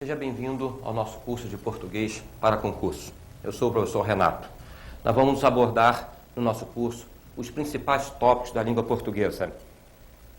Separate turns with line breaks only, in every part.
Seja bem-vindo ao nosso curso de português para concurso. Eu sou o professor Renato. Nós vamos abordar no nosso curso os principais tópicos da língua portuguesa,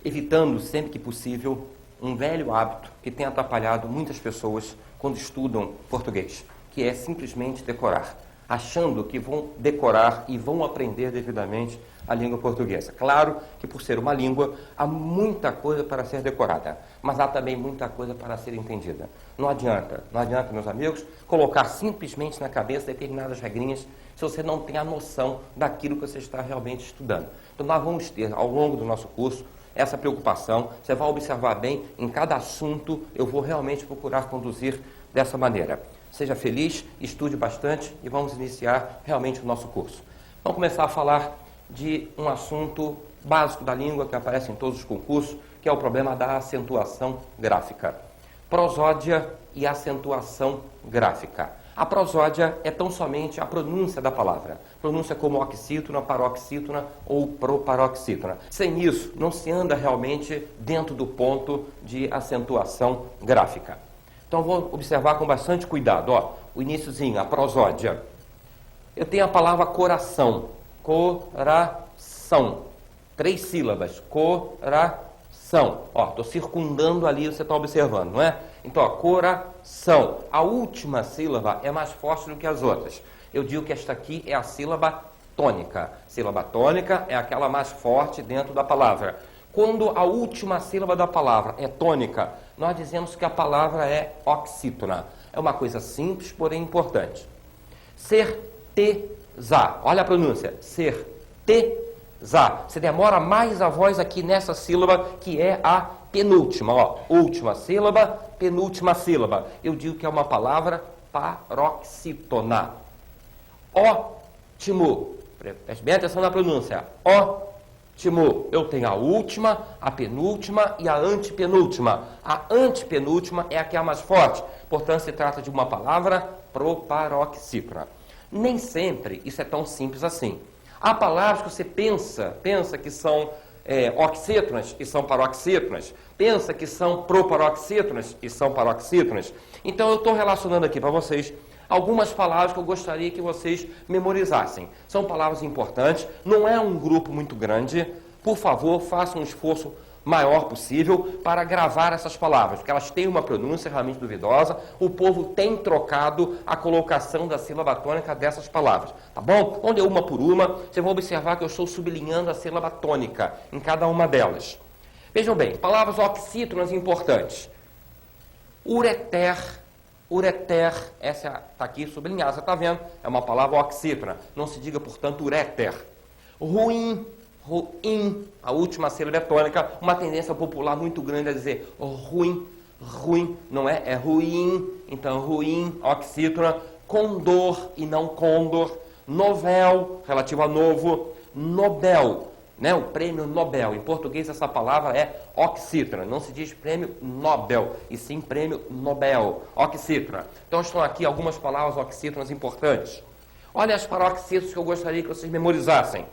evitando sempre que possível um velho hábito que tem atrapalhado muitas pessoas quando estudam português, que é simplesmente decorar, achando que vão decorar e vão aprender devidamente a língua portuguesa. Claro que por ser uma língua, há muita coisa para ser decorada, mas há também muita coisa para ser entendida. Não adianta, meus amigos, colocar simplesmente na cabeça determinadas regrinhas se você não tem a noção daquilo que você está realmente estudando. Então nós vamos ter, ao longo do nosso curso, essa preocupação. Você vai observar bem, em cada assunto eu vou realmente procurar conduzir dessa maneira. Seja feliz, estude bastante e vamos iniciar realmente o nosso curso. Vamos começar a falar de um assunto básico da língua que aparece em todos os concursos, que é o problema da acentuação gráfica. Prosódia e acentuação gráfica. A prosódia é tão somente a pronúncia da palavra. Pronúncia como oxítona, paroxítona ou proparoxítona. Sem isso, não se anda realmente dentro do ponto de acentuação gráfica. Então, vou observar com bastante cuidado. O iniciozinho, a prosódia. Eu tenho a palavra coração. Coração. 3 sílabas. Coração. Estou circundando ali, você está observando, não é? Então, coração. A última sílaba é mais forte do que as outras. Eu digo que esta aqui é a sílaba tônica. Sílaba tônica é aquela mais forte dentro da palavra. Quando a última sílaba da palavra é tônica, nós dizemos que a palavra é oxítona. É uma coisa simples, porém importante. Certeza. Olha a pronúncia. Certeza. Você demora mais a voz aqui nessa sílaba, que é a penúltima. Última sílaba, penúltima sílaba. Eu digo que é uma palavra paroxítona. Ótimo. Preste bem atenção na pronúncia. Ótimo. Eu tenho a última, a penúltima e a antepenúltima. A antepenúltima é a que é a mais forte. Portanto, se trata de uma palavra proparoxítona. Nem sempre isso é tão simples assim. Há palavras que você pensa que são oxítonas e são paroxítonas. Pensa que são proparoxítonas e são paroxítonas. Então, eu estou relacionando aqui para vocês algumas palavras que eu gostaria que vocês memorizassem. São palavras importantes, não é um grupo muito grande. Por favor, façam um esforço maior possível para gravar essas palavras, porque elas têm uma pronúncia realmente duvidosa. O povo tem trocado a colocação da sílaba tônica dessas palavras, tá bom? Onde é uma por uma, você vai observar que eu estou sublinhando a sílaba tônica em cada uma delas. Vejam bem, palavras oxítonas importantes. Ureter, essa está aqui sublinhada, você está vendo? É uma palavra oxítona. Não se diga, portanto, ureter. Ruim, a última sílaba é tônica. Uma tendência popular muito grande a dizer ruim, não é? É ruim, então ruim, oxítona. Condor e não condor. Novel, relativo a novo. Nobel, né? O prêmio Nobel. Em português essa palavra é oxítona. Não se diz prêmio Nobel, e sim prêmio Nobel. Oxítona. Então estão aqui algumas palavras oxítonas importantes. Olha as paroxítonas que eu gostaria que vocês memorizassem.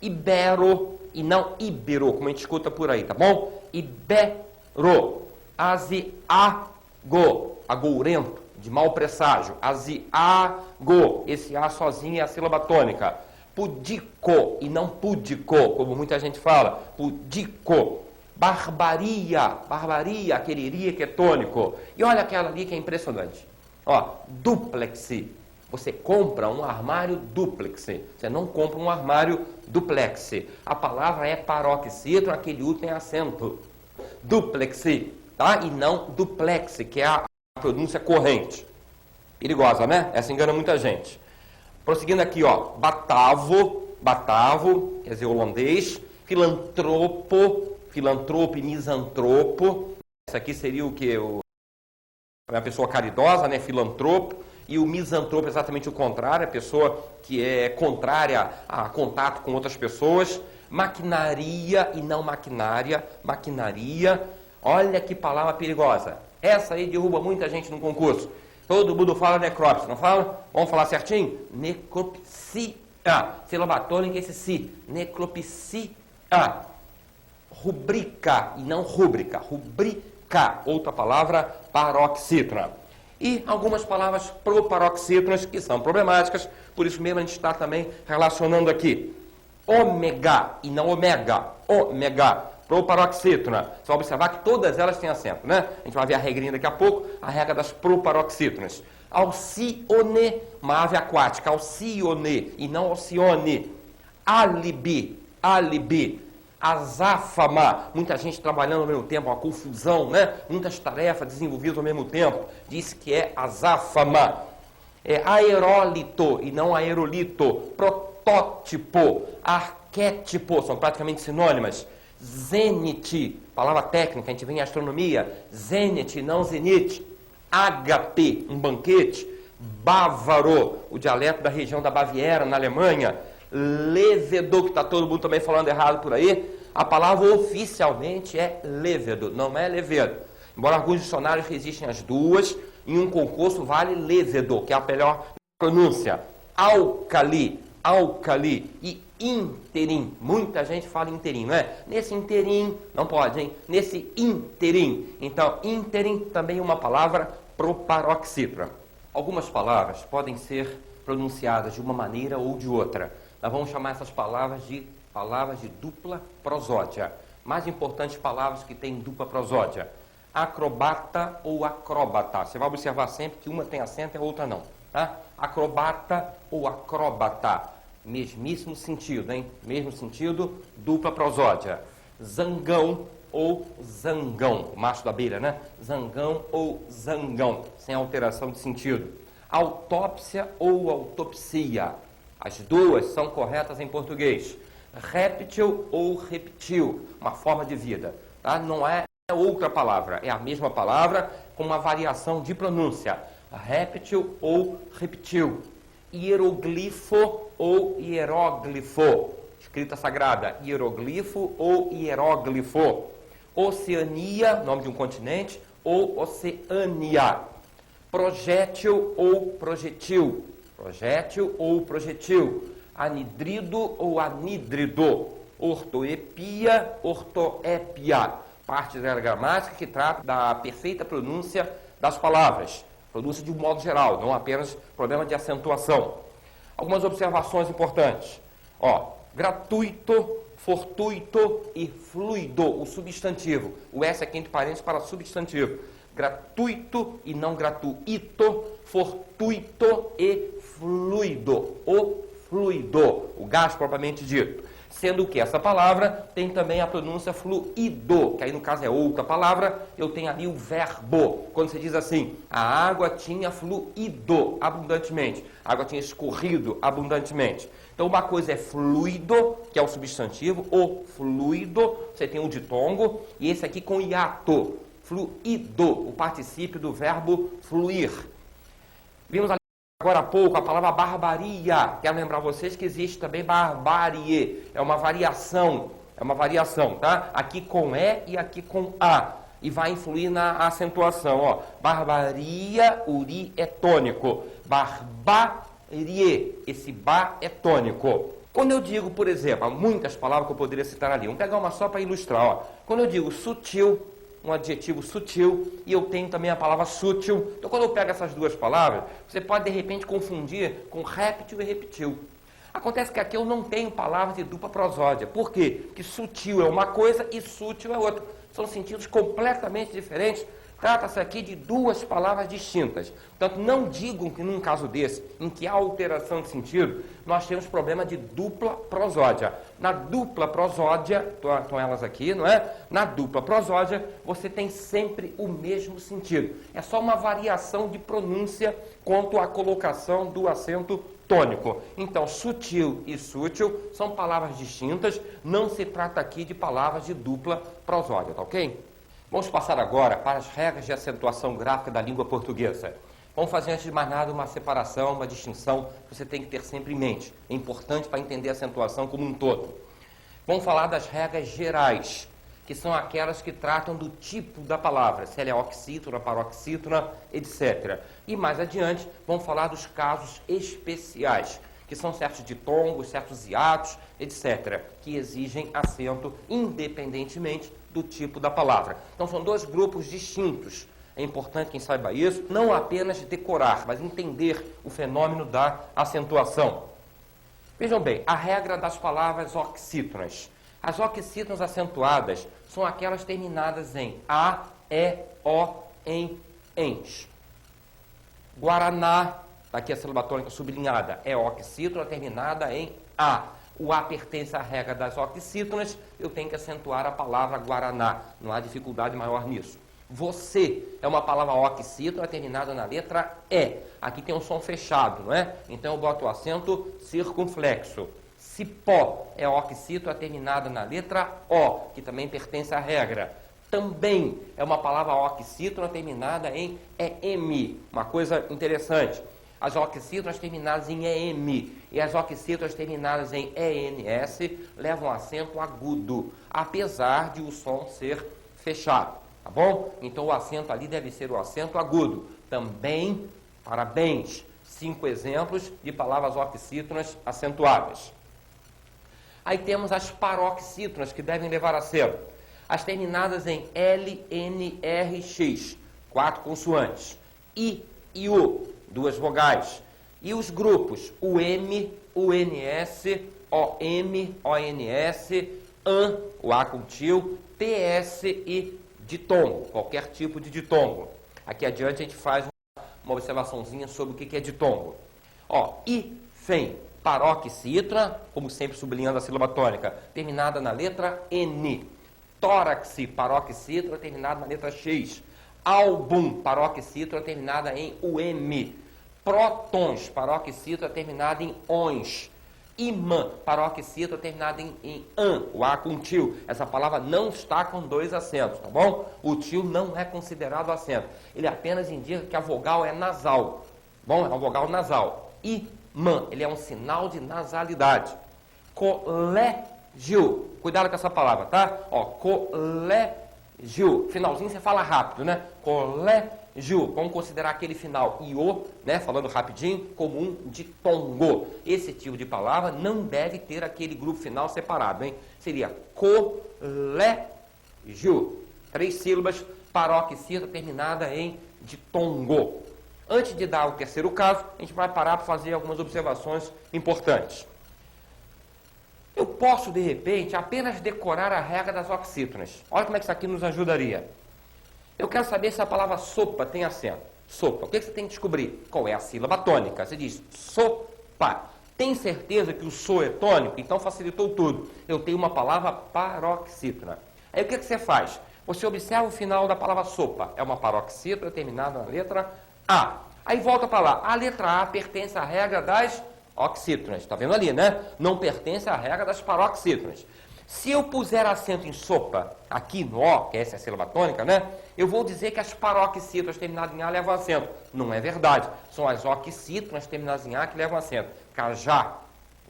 Ibero e não ibero, como a gente escuta por aí, tá bom? Ibero. Aziago. Agourento, de mau presságio. Aziago. Esse A sozinho é a sílaba tônica. Pudico e não pudico, como muita gente fala. Pudico. Barbaria, aquele iria que é tônico. E olha aquela ali que é impressionante. Duplex. Você compra um armário duplex. Você não compra um armário duplex. A palavra é paroxítona, aquele U tem acento. Duplex, tá? E não duplex, que é a pronúncia corrente. Perigosa, né? Essa engana muita gente. Prosseguindo aqui, batavo, quer dizer, holandês. Filantropo e misantropo. Isso aqui seria o que? Uma pessoa caridosa, né? Filantropo. E o misantropo é exatamente o contrário, a pessoa que é contrária a contato com outras pessoas. Maquinaria e não maquinária. Maquinaria. Olha que palavra perigosa. Essa aí derruba muita gente no concurso. Todo mundo fala necrópsia, não fala? Vamos falar certinho? Necropsia. Sílaba tônica, esse si. Necropsia. Rubrica e não rúbrica. Rubrica. Outra palavra, paroxítona. E algumas palavras proparoxítonas que são problemáticas, por isso mesmo a gente está também relacionando aqui. Ômega e não omega. Ômega, proparoxítona. Você vai observar que todas elas têm acento, né? A gente vai ver a regrinha daqui a pouco, a regra das proparoxítonas. Alcione, uma ave aquática, alcione e não alcione. Alibi, alibi. Azáfama, muita gente trabalhando ao mesmo tempo, uma confusão, né? Muitas tarefas desenvolvidas ao mesmo tempo. Diz que é azáfama. É aerólito e não aerolito. Protótipo, arquétipo, são praticamente sinônimas. Zênite, palavra técnica, a gente vê em astronomia. Zênite, não zenite. Ágape, um banquete. Bávaro, o dialeto da região da Baviera, na Alemanha. Levedo, que está todo mundo também falando errado por aí, a palavra oficialmente é levedo, não é levedo. Embora alguns dicionários resistem às duas, em um concurso vale levedo, que é a melhor pronúncia. Alcali, alcali e interim. Muita gente fala interim, não é? Nesse interim, não pode, hein? Nesse interim. Então, interim também é uma palavra proparoxítona. Algumas palavras podem ser pronunciadas de uma maneira ou de outra. Nós vamos chamar essas palavras de dupla prosódia. Mais importantes palavras que têm dupla prosódia. Acrobata ou acróbata. Você vai observar sempre que uma tem acento e a outra não. Tá? Acrobata ou acróbata. Mesmíssimo sentido, hein? Mesmo sentido, dupla prosódia. Zangão ou zangão. O macho da abelha, né? Zangão ou zangão. Sem alteração de sentido. Autópsia ou autopsia. As duas são corretas em português. Réptil ou reptil, uma forma de vida. Tá? Não é outra palavra, é a mesma palavra com uma variação de pronúncia. Réptil ou reptil. Hieroglifo ou hieróglifo. Escrita sagrada. Hieroglifo ou hieróglifo. Oceania, nome de um continente, ou Oceania. Projétil ou projetil. Projétil ou projetil, anidrido ou anídrido, ortoepia, ortoépia, parte da gramática que trata da perfeita pronúncia das palavras, pronúncia de um modo geral, não apenas problema de acentuação. Algumas observações importantes, gratuito, fortuito e fluido, o substantivo, o S aqui entre parênteses para substantivo, gratuito e não gratuito, fortuito e fluido, o fluido, o gás propriamente dito. Sendo que essa palavra tem também a pronúncia fluido, que aí no caso é outra palavra, eu tenho ali o verbo. Quando você diz assim, a água tinha fluído abundantemente, a água tinha escorrido abundantemente. Então uma coisa é fluido, que é o substantivo, o fluido, você tem o ditongo, e esse aqui com hiato, fluido, o particípio do verbo fluir. Vimos ali agora há pouco a palavra barbaria. Quero lembrar vocês que existe também barbárie. É uma variação, tá? Aqui com E e aqui com A. E vai influir na acentuação, Barbaria, uri é tônico. Barbarie, esse ba é tônico. Quando eu digo, por exemplo, há muitas palavras que eu poderia citar ali. Vamos pegar uma só para ilustrar, Quando eu digo sutil, um adjetivo sutil, e eu tenho também a palavra sutil. Então, quando eu pego essas duas palavras, você pode, de repente, confundir com réptil e reptil. Acontece que aqui eu não tenho palavras de dupla prosódia. Por quê? Porque sutil é uma coisa e sutil é outra. São sentidos completamente diferentes. Trata-se aqui de duas palavras distintas. Portanto, não digam que num caso desse, em que há alteração de sentido, nós temos problema de dupla prosódia. Na dupla prosódia, estão elas aqui, não é? Na dupla prosódia, você tem sempre o mesmo sentido. É só uma variação de pronúncia quanto à colocação do acento tônico. Então, sutil e sútil são palavras distintas, não se trata aqui de palavras de dupla prosódia, tá ok? Vamos passar agora para as regras de acentuação gráfica da língua portuguesa. Vamos fazer, antes de mais nada, uma separação, uma distinção que você tem que ter sempre em mente. É importante para entender a acentuação como um todo. Vamos falar das regras gerais, que são aquelas que tratam do tipo da palavra, se ela é oxítona, paroxítona, etc. E mais adiante, vamos falar dos casos especiais, que são certos ditongos, certos hiatos, etc., que exigem acento independentemente do tipo da palavra. Então, são dois grupos distintos. É importante quem saiba isso, não apenas decorar, mas entender o fenômeno da acentuação. Vejam bem, a regra das palavras oxítonas. As oxítonas acentuadas são aquelas terminadas em A, E, O, em, ens. Guaraná, aqui a sílaba tônica sublinhada, é oxítona terminada em A. O A pertence à regra das oxítonas, eu tenho que acentuar a palavra Guaraná. Não há dificuldade maior nisso. Você é uma palavra oxítona terminada na letra E. Aqui tem um som fechado, não é? Então eu boto o acento circunflexo. Cipó é oxítona terminada na letra O, que também pertence à regra. Também é uma palavra oxítona terminada em EM. Uma coisa interessante. As oxítonas terminadas em EM e as oxítonas terminadas em ENS levam acento agudo, apesar de o som ser fechado, tá bom? Então o acento ali deve ser o acento agudo. Também, parabéns, 5 exemplos de palavras oxítonas acentuadas. Aí temos as paroxítonas que devem levar acento. As terminadas em L, N, R, X, 4 consoantes. I e U, 2 vogais. E os grupos UM, UNS, OM, ONS, AN, o A com tio, TS e ditongo, qualquer tipo de ditongo. Aqui adiante a gente faz uma observaçãozinha sobre o que é ditongo. Ó, hífen, paroxítona, como sempre sublinhando a sílaba tônica, terminada na letra N. Tórax, paroxítona, terminada na letra X. Álbum, paroxítona, terminada em UM. Prótons, paroxítona, terminada em ONS. Imã, paroxítona, terminada em AN, o A com tio. Essa palavra não está com 2 acentos, tá bom? O tio não é considerado acento. Ele apenas indica que a vogal é nasal. Bom, é uma vogal nasal. Imã, ele é um sinal de nasalidade. Colégio, cuidado com essa palavra, tá? Ó, colégio, finalzinho você fala rápido, né? Colégio, vamos considerar aquele final iô, né? Falando rapidinho, como um ditongo. Esse tipo de palavra não deve ter aquele grupo final separado, hein? Seria colégio, 3 sílabas, paroxítona terminada em ditongo. Antes de dar o terceiro caso, a gente vai parar para fazer algumas observações importantes. Eu posso, de repente, apenas decorar a regra das oxítonas. Olha como é que isso aqui nos ajudaria. Eu quero saber se a palavra sopa tem acento. Sopa. O que você tem que descobrir? Qual é a sílaba tônica? Você diz sopa. Tem certeza que o so é tônico? Então facilitou tudo. Eu tenho uma palavra paroxítona. Aí o que você faz? Você observa o final da palavra sopa. É uma paroxítona terminada na letra A. Aí volta para lá. A letra A pertence à regra das oxítonas. Está vendo ali, né? Não pertence à regra das paroxítonas. Se eu puser acento em sopa, aqui no O, que essa é a sílaba tônica, né? Eu vou dizer que as paroxítonas terminadas em A levam acento. Não é verdade. São as oxítonas terminadas em A que levam acento. Cajá,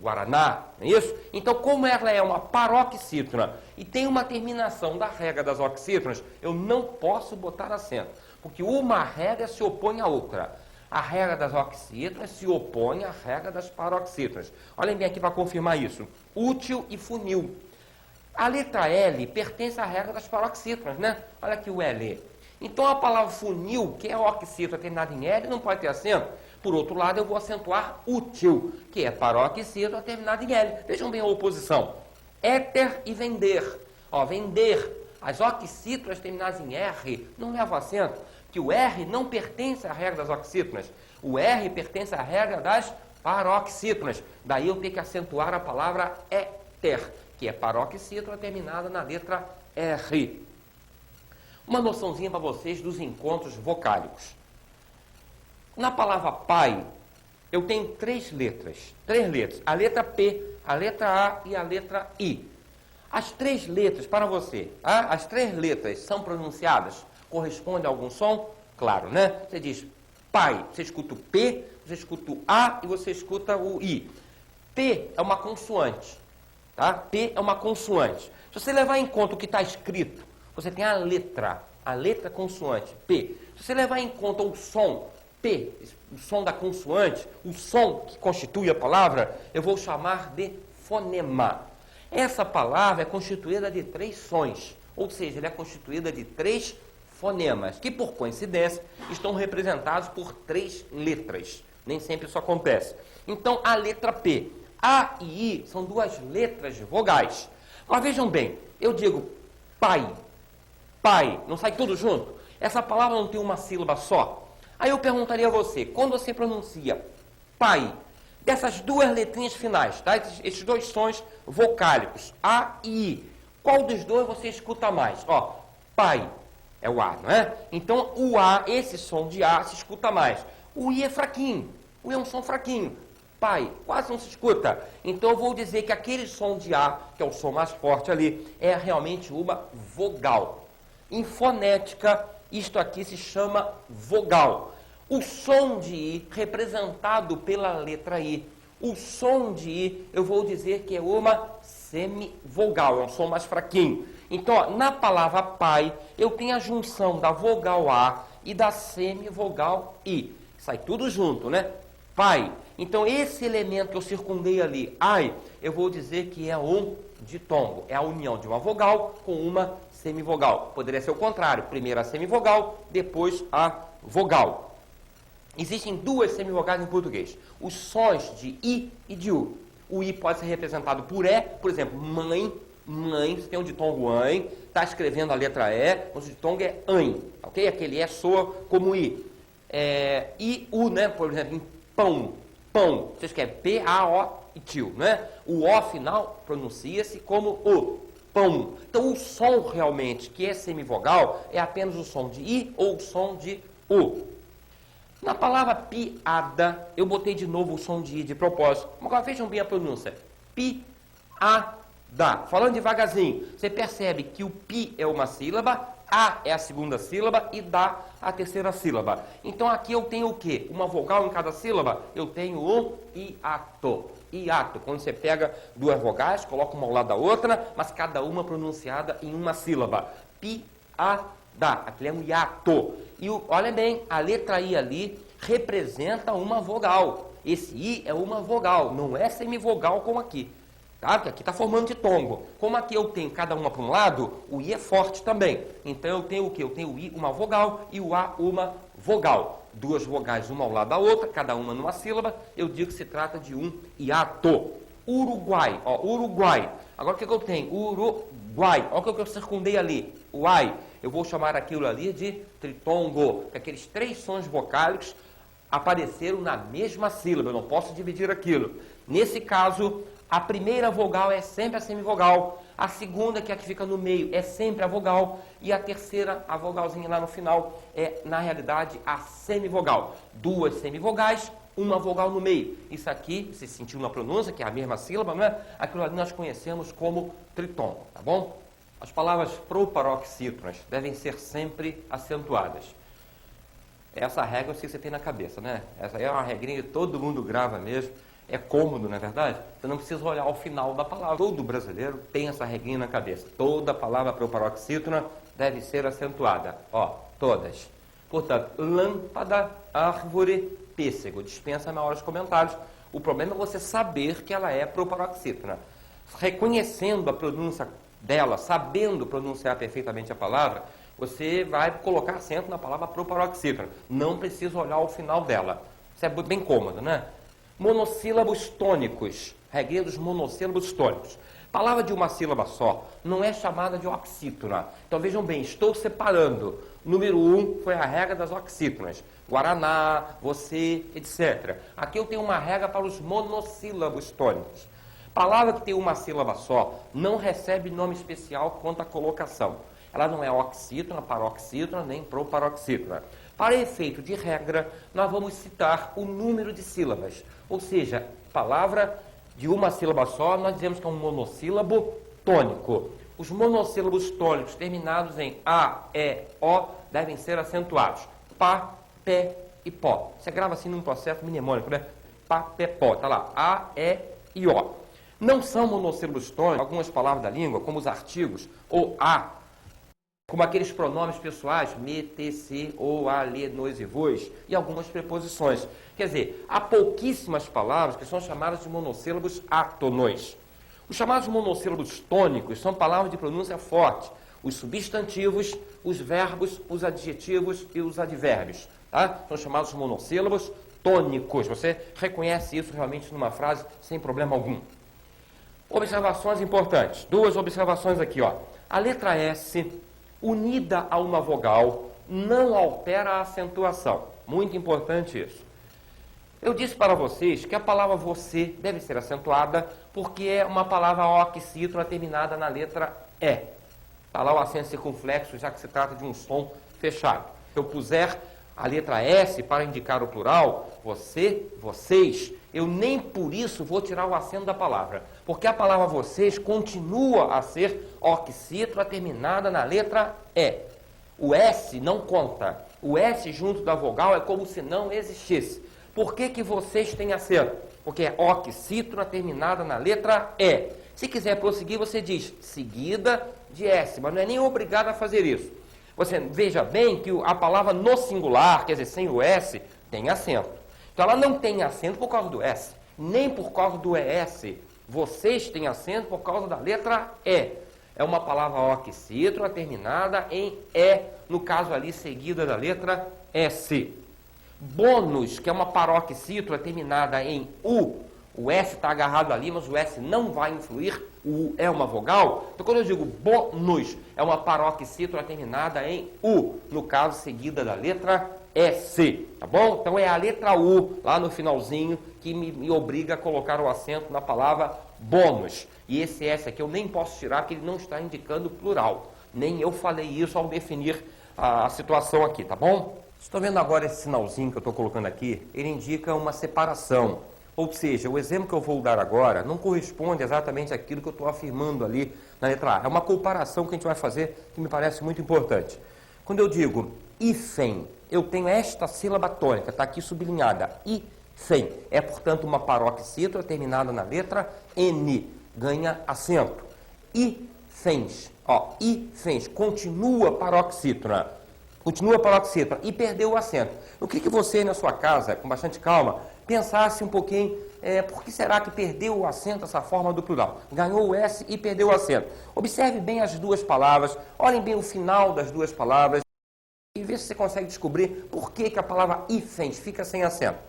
Guaraná, não é isso? Então, como ela é uma paroxítona e tem uma terminação da regra das oxítonas, eu não posso botar acento, porque uma regra se opõe à outra. A regra das oxítonas se opõe à regra das paroxítonas. Olhem bem aqui para confirmar isso. Útil e funil. A letra L pertence à regra das paroxítonas, né? Olha aqui o L. Então a palavra funil, que é oxítona terminada em L, não pode ter acento. Por outro lado, eu vou acentuar útil, que é paroxítona terminada em L. Vejam bem a oposição. Éter e vender. Ó, vender. As oxítonas terminadas em R não levam acento, que o R não pertence à regra das oxítonas. O R pertence à regra das paroxítonas. Daí eu tenho que acentuar a palavra éter, que é paroxítona terminada na letra R. Uma noçãozinha para vocês dos encontros vocálicos. Na palavra pai, eu tenho 3 letras. 3 letras. A letra P, a letra A e a letra I. As 3 letras, para você, as 3 letras são pronunciadas? Corresponde a algum som? Claro, né? Você diz pai, você escuta o P, você escuta o A e você escuta o I. P é uma consoante, tá? P é uma consoante. Se você levar em conta o que está escrito, você tem a letra consoante, P. Se você levar em conta o som, P, o som da consoante, o som que constitui a palavra, eu vou chamar de fonema. Essa palavra é constituída de 3 sons, ou seja, ela é constituída de 3 fonemas, que por coincidência estão representados por 3 letras. Nem sempre isso acontece. Então, a letra P, A e I são 2 letras vogais. Mas vejam bem, eu digo pai, pai, não sai tudo junto? Essa palavra não tem uma sílaba só? Aí eu perguntaria a você, quando você pronuncia pai, dessas 2 letrinhas finais, tá? Esses 2 sons vocálicos, A e I, qual dos 2 você escuta mais? Ó, pai é o A, não é? Então, o A, esse som de A, se escuta mais. O I é fraquinho, o I é um som fraquinho. Pai, quase não se escuta. Então, eu vou dizer que aquele som de A, que é o som mais forte ali, é realmente uma vogal. Em fonética, isto aqui se chama vogal. O som de I, representado pela letra I, o som de I, eu vou dizer que é uma semivogal, é um som mais fraquinho. Então, ó, na palavra pai, eu tenho a junção da vogal A e da semivogal I. Sai tudo junto, né? Pai. Então, esse elemento que eu circundei ali, ai, eu vou dizer que é um ditongo. É a união de uma vogal com uma semivogal. Poderia ser o contrário. Primeiro a semivogal, depois a vogal. Existem 2 semivogais em português. Os sons de I e de U. O I pode ser representado por E, por exemplo, mãe, mãe, você tem um ditongo AN, está escrevendo a letra E, o ditongo é AN, ok? Aquele E soa como I. E U, né? Por exemplo, em pão, pão, você escreve P-A-O e tio, né? O O final pronuncia-se como O, pão. Então, o som realmente que é semivogal é apenas o som de I ou o som de U. Na palavra piada, eu botei de novo o som de I de propósito. Agora vejam bem a pronúncia. Piada. Falando devagarzinho, você percebe que o pi é uma sílaba, a é a segunda sílaba e dá a terceira sílaba. Então aqui eu tenho o quê? Uma vogal em cada sílaba? Eu tenho um hiato. Hiato, quando você pega 2 vogais, coloca uma ao lado da outra, mas cada uma pronunciada em uma sílaba. Piada. Aquilo é um hiato. E olha bem, a letra I ali representa uma vogal. Esse I é uma vogal, não é semivogal como aqui. Tá? Porque aqui está formando ditongo. Como aqui eu tenho cada uma para um lado, o I é forte também. Então eu tenho o quê? Eu tenho o I, uma vogal, e o A, uma vogal. 2 vogais, uma ao lado da outra, cada uma numa sílaba. Eu digo que se trata de um hiato. Uruguai, ó, Uruguai. Agora o que eu tenho? Uruguai. Olha o que eu circundei ali. O ai. Eu vou chamar aquilo ali de tritongo. Aqueles 3 sons vocálicos apareceram na mesma sílaba. Eu não posso dividir aquilo. Nesse caso, a primeira vogal é sempre a semivogal. A segunda, que é a que fica no meio, é sempre a vogal. E a terceira, a vogalzinha lá no final, é, na realidade, a semivogal. 2 semivogais, uma vogal no meio. Isso aqui, você sentiu na pronúncia, que é a mesma sílaba, não é? Aquilo ali nós conhecemos como tritongo, tá bom? As palavras proparoxítonas devem ser sempre acentuadas. Essa regra eu sei que você tem na cabeça, né? Essa é uma regrinha que todo mundo grava mesmo. É cômodo, não é verdade? Você não precisa olhar ao final da palavra. Todo brasileiro tem essa regrinha na cabeça. Toda palavra proparoxítona deve ser acentuada. Ó, todas. Portanto, lâmpada, árvore, pêssego. Dispensa maiores comentários. O problema é você saber que ela é proparoxítona. Reconhecendo a pronúncia dela, sabendo pronunciar perfeitamente a palavra, você vai colocar acento na palavra proparoxítona. Não precisa olhar ao final dela. Isso é bem cômodo, né? Monossílabos tônicos. Regrinha dos monossílabos tônicos. Palavra de uma sílaba só não é chamada de oxítona. Então vejam bem, estou separando. Número 1 foi a regra das oxítonas. Guaraná, você, etc. Aqui eu tenho uma regra para os monossílabos tônicos. Palavra que tem uma sílaba só não recebe nome especial quanto à colocação. Ela não é oxítona, paroxítona, nem proparoxítona. Para efeito de regra, nós vamos citar o número de sílabas. Ou seja, palavra de uma sílaba só, nós dizemos que é um monossílabo tônico. Os monossílabos tônicos terminados em A, E, O devem ser acentuados. Pá, pé e pó. Você grava assim num processo mnemônico, né? Pá, pé, pó. Tá lá. A, E e O. Não são monossílabos tônicos algumas palavras da língua, como os artigos, ou a, como aqueles pronomes pessoais, me, te, se, ou, a, lhe, nós e vos, e algumas preposições. Quer dizer, há pouquíssimas palavras que são chamadas de monossílabos átonos. Os chamados monossílabos tônicos são palavras de pronúncia forte. os substantivos, os verbos, os adjetivos e os advérbios. Tá? São chamados monossílabos tônicos. Você reconhece isso realmente numa frase sem problema algum. Observações importantes. Duas observações aqui, ó. A letra S, unida a uma vogal, não altera a acentuação. Muito importante isso. Eu disse para vocês que a palavra você deve ser acentuada porque é uma palavra oxítona terminada na letra E. Está lá o acento circunflexo, já que se trata de um som fechado. Se eu puser a letra S para indicar o plural, você, vocês, eu nem por isso vou tirar o acento da palavra, porque a palavra vocês continua a ser oxítona terminada na letra E. O S não conta. O S junto da vogal é como se não existisse. Por que que vocês têm acento? Porque é oxítona terminada na letra E. Se quiser prosseguir, você diz seguida de S, mas não é nem obrigado a fazer isso. Você veja bem que a palavra no singular, quer dizer, sem o S, tem acento. Então ela não tem acento por causa do S, nem por causa do ES. Vocês têm acento por causa da letra E. É uma palavra oxítona terminada em E, no caso ali seguida da letra S. Bônus, que é uma paroxítona terminada em U, o S está agarrado ali, mas o S não vai influir, o U é uma vogal. Então, quando eu digo bônus, é uma paroxítona terminada em U, no caso, seguida da letra S, tá bom? Então, é a letra U, lá no finalzinho, que me obriga a colocar o acento na palavra bônus. E esse S aqui eu nem posso tirar, porque ele não está indicando plural. Nem eu falei isso ao definir a situação aqui, tá bom? Estou vendo agora esse sinalzinho que eu estou colocando aqui, ele indica uma separação. Ou seja, o exemplo que eu vou dar agora não corresponde exatamente àquilo que eu estou afirmando ali na letra A. É uma comparação que a gente vai fazer que me parece muito importante. Quando eu digo hífen, eu tenho esta sílaba tônica, está aqui sublinhada, hífen. É, portanto, uma paroxítona terminada na letra N, ganha acento. Hífens, hífens, continua paroxítona. Continua paroxítona e perdeu o acento. Eu queria que você, na sua casa, com bastante calma, pensasse um pouquinho, por que será que perdeu o acento essa forma do plural? Ganhou o S e perdeu o acento. Observe bem as duas palavras, olhem bem o final das duas palavras e veja se você consegue descobrir por que a palavra hífens fica sem acento.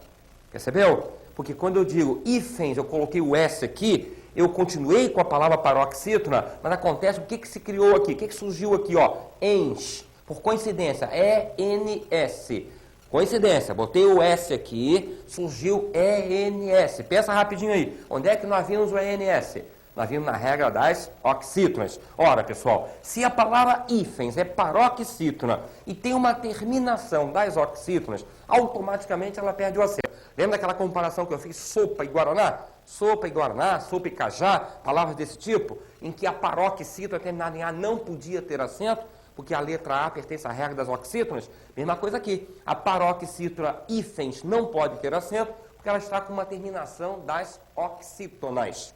Percebeu? Porque quando eu digo hífens, eu coloquei o S aqui, eu continuei com a palavra paroxítona, mas acontece, o que se criou aqui? O que surgiu aqui? Ens. Por coincidência, ENS. Coincidência, botei o S aqui, surgiu ENS. Pensa rapidinho aí, onde é que nós vimos o ENS? Nós vimos na regra das oxítonas. Ora, pessoal, se a palavra hífens é paroxítona e tem uma terminação das oxítonas, automaticamente ela perde o acento. Lembra daquela comparação que eu fiz, sopa e guaraná? Sopa e guaraná, sopa e cajá, palavras desse tipo, em que a paroxítona terminada em A não podia ter acento, porque a letra A pertence à regra das oxítonas. Mesma coisa aqui. A paroxítona hífens não pode ter acento, porque ela está com uma terminação das oxítonas.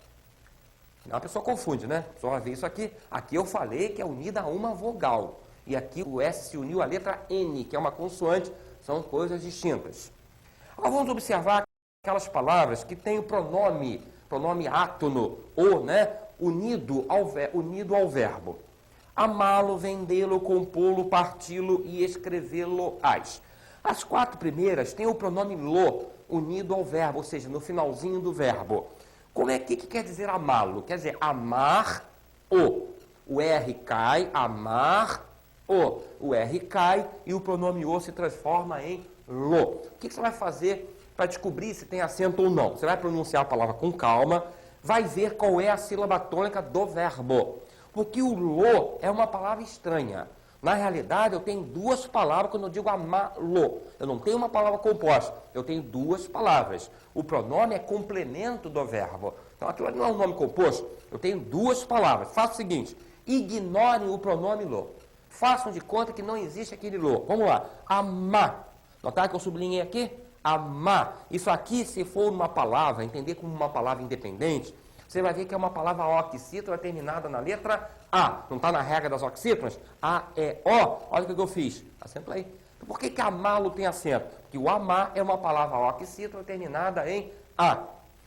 A pessoa confunde, né? A pessoa vai ver isso aqui. Aqui eu falei que é unida a uma vogal. E aqui o S se uniu à letra N, que é uma consoante. São coisas distintas. Agora vamos observar aquelas palavras que têm o pronome átono, ou, né? Unido ao verbo. Amá-lo, vendê-lo, compô-lo, parti-lo e escrevê-lo-ás. As quatro primeiras têm o pronome lo, unido ao verbo, ou seja, no finalzinho do verbo. Como é que quer dizer amá-lo? Quer dizer, amar-o. O R cai, amar-o. O R cai e o pronome o se transforma em lo. O que você vai fazer para descobrir se tem acento ou não? Você vai pronunciar a palavra com calma, vai ver qual é a sílaba tônica do verbo. Porque o lo é uma palavra estranha. Na realidade, eu tenho duas palavras quando eu digo amá-lo. Eu não tenho uma palavra composta, eu tenho duas palavras. O pronome é complemento do verbo. Então, aquilo não é um nome composto. Eu tenho duas palavras. Faça o seguinte, ignorem o pronome lo. Façam de conta que não existe aquele lo. Vamos lá. Amar. Notaram que eu sublinhei aqui? Amar. Isso aqui, se for uma palavra, entender como uma palavra independente, você vai ver que é uma palavra oxítona terminada na letra A. Não está na regra das oxítonas? A, E, O. Olha o que eu fiz. Acento aí. Então, por que amá-lo tem acento? Porque o amar é uma palavra oxítona terminada em A.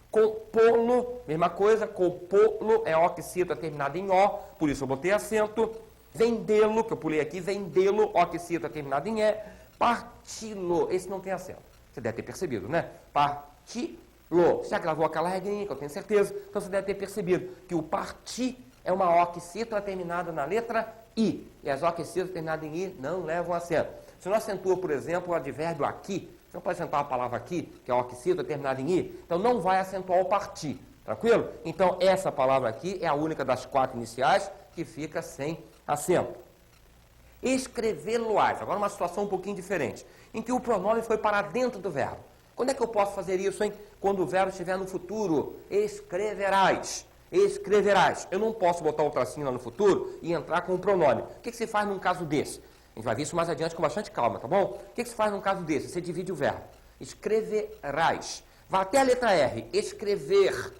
Compô-lo, mesma coisa. Compô-lo é oxítona terminada em O. Por isso eu botei acento. Vendê-lo, que eu pulei aqui, vendê-lo, oxítono terminado em E, parti-lo, esse não tem acento. Você deve ter percebido, né? Parti-lo. Você já gravou aquela regrinha, que eu tenho certeza, então você deve ter percebido que o parti é uma oxítona terminada na letra I, e as oxítonas terminadas em I não levam acento. Se não acentua, por exemplo, o advérbio aqui, você não pode acentuar a palavra aqui, que é oxítona terminada em I, então não vai acentuar o parti, tranquilo? Então essa palavra aqui é a única das 4 iniciais que fica sem acento. Escrevê-lo-ás. Agora uma situação um pouquinho diferente, em que o pronome foi para dentro do verbo. Quando é que eu posso fazer isso, hein? Quando o verbo estiver no futuro. Escreverás. Escreverás. Eu não posso botar o tracinho lá no futuro e entrar com o pronome. O que se faz num caso desse? A gente vai ver isso mais adiante com bastante calma, tá bom? O que se faz num caso desse? Você divide o verbo. Escreverás. Vai até a letra R. Escrever.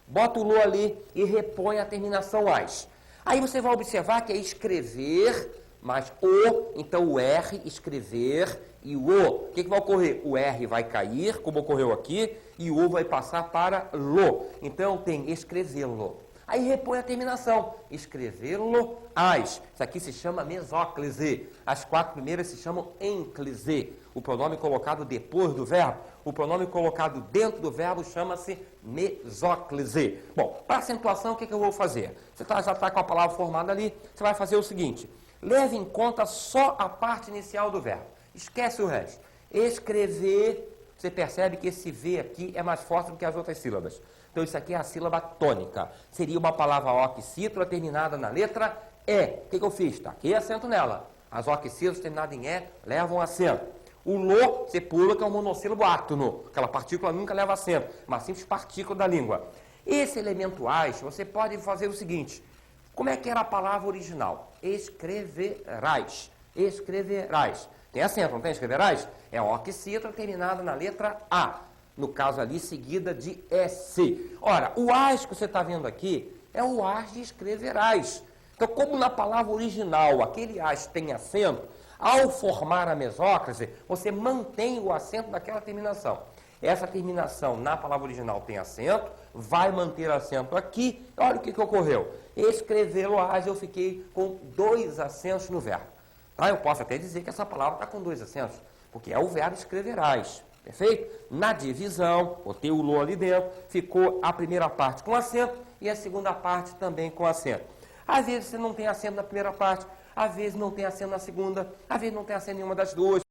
Bota o lo ali e repõe a terminação as. Aí você vai observar que é escrever, mais o, então o R, escrever, e o que vai ocorrer? O R vai cair, como ocorreu aqui, e o O vai passar para lo. Então tem escrevê-lo. Aí repõe a terminação, escrevê-lo-ás. Isso aqui se chama mesóclise. As 4 primeiras se chamam enclise. O pronome colocado depois do verbo. O pronome colocado dentro do verbo chama-se mesóclise. Bom, para acentuação, o que eu vou fazer? Você já está com a palavra formada ali, você vai fazer o seguinte. Leve em conta só a parte inicial do verbo. Esquece o resto. Escrever, você percebe que esse V aqui é mais forte do que as outras sílabas. Então isso aqui é a sílaba tônica. Seria uma palavra oxítona terminada na letra E. O que eu fiz? Taquei acento nela. As oxítonas terminadas em E levam acento. O lo, você pula, que é um monossílabo átono. Aquela partícula nunca leva acento. Uma simples partícula da língua. Esse elemento ás, você pode fazer o seguinte. Como é que era a palavra original? Escreverás. Escreverás. Tem acento, não tem? Escreverás? É oxítona terminada na letra A. No caso ali, seguida de S. Ora, o as que você está vendo aqui é o as de escreverás. Então, como na palavra original aquele as tem acento, ao formar a mesóclise, você mantém o acento daquela terminação. Essa terminação na palavra original tem acento, vai manter acento aqui. Olha o que ocorreu. Escrevê-lo-ás, eu fiquei com 2 acentos no verbo. Tá? Eu posso até dizer que essa palavra está com 2 acentos, porque é o verbo escreverás. Perfeito? Na divisão, botei o lo ali dentro, ficou a primeira parte com acento e a segunda parte também com acento. Às vezes você não tem acento na primeira parte, às vezes não tem acento na segunda, às vezes não tem acento em nenhuma das duas.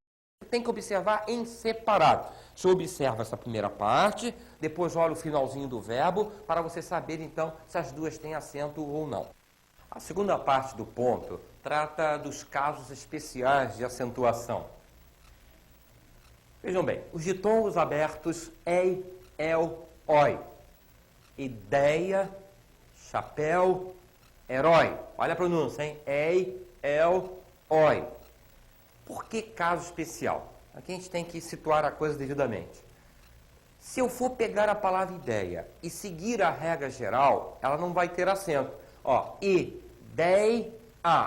Tem que observar em separado. Você observa essa primeira parte, depois olha o finalzinho do verbo, para você saber então se as duas têm acento ou não. A segunda parte do ponto trata dos casos especiais de acentuação. Vejam bem, os ditongos abertos ei, el, oi. Ideia, chapéu, herói. Olha a pronúncia, hein? Ei, el, oi. Por que caso especial? Aqui a gente tem que situar a coisa devidamente. Se eu for pegar a palavra ideia e seguir a regra geral, ela não vai ter acento. Ó, ideia.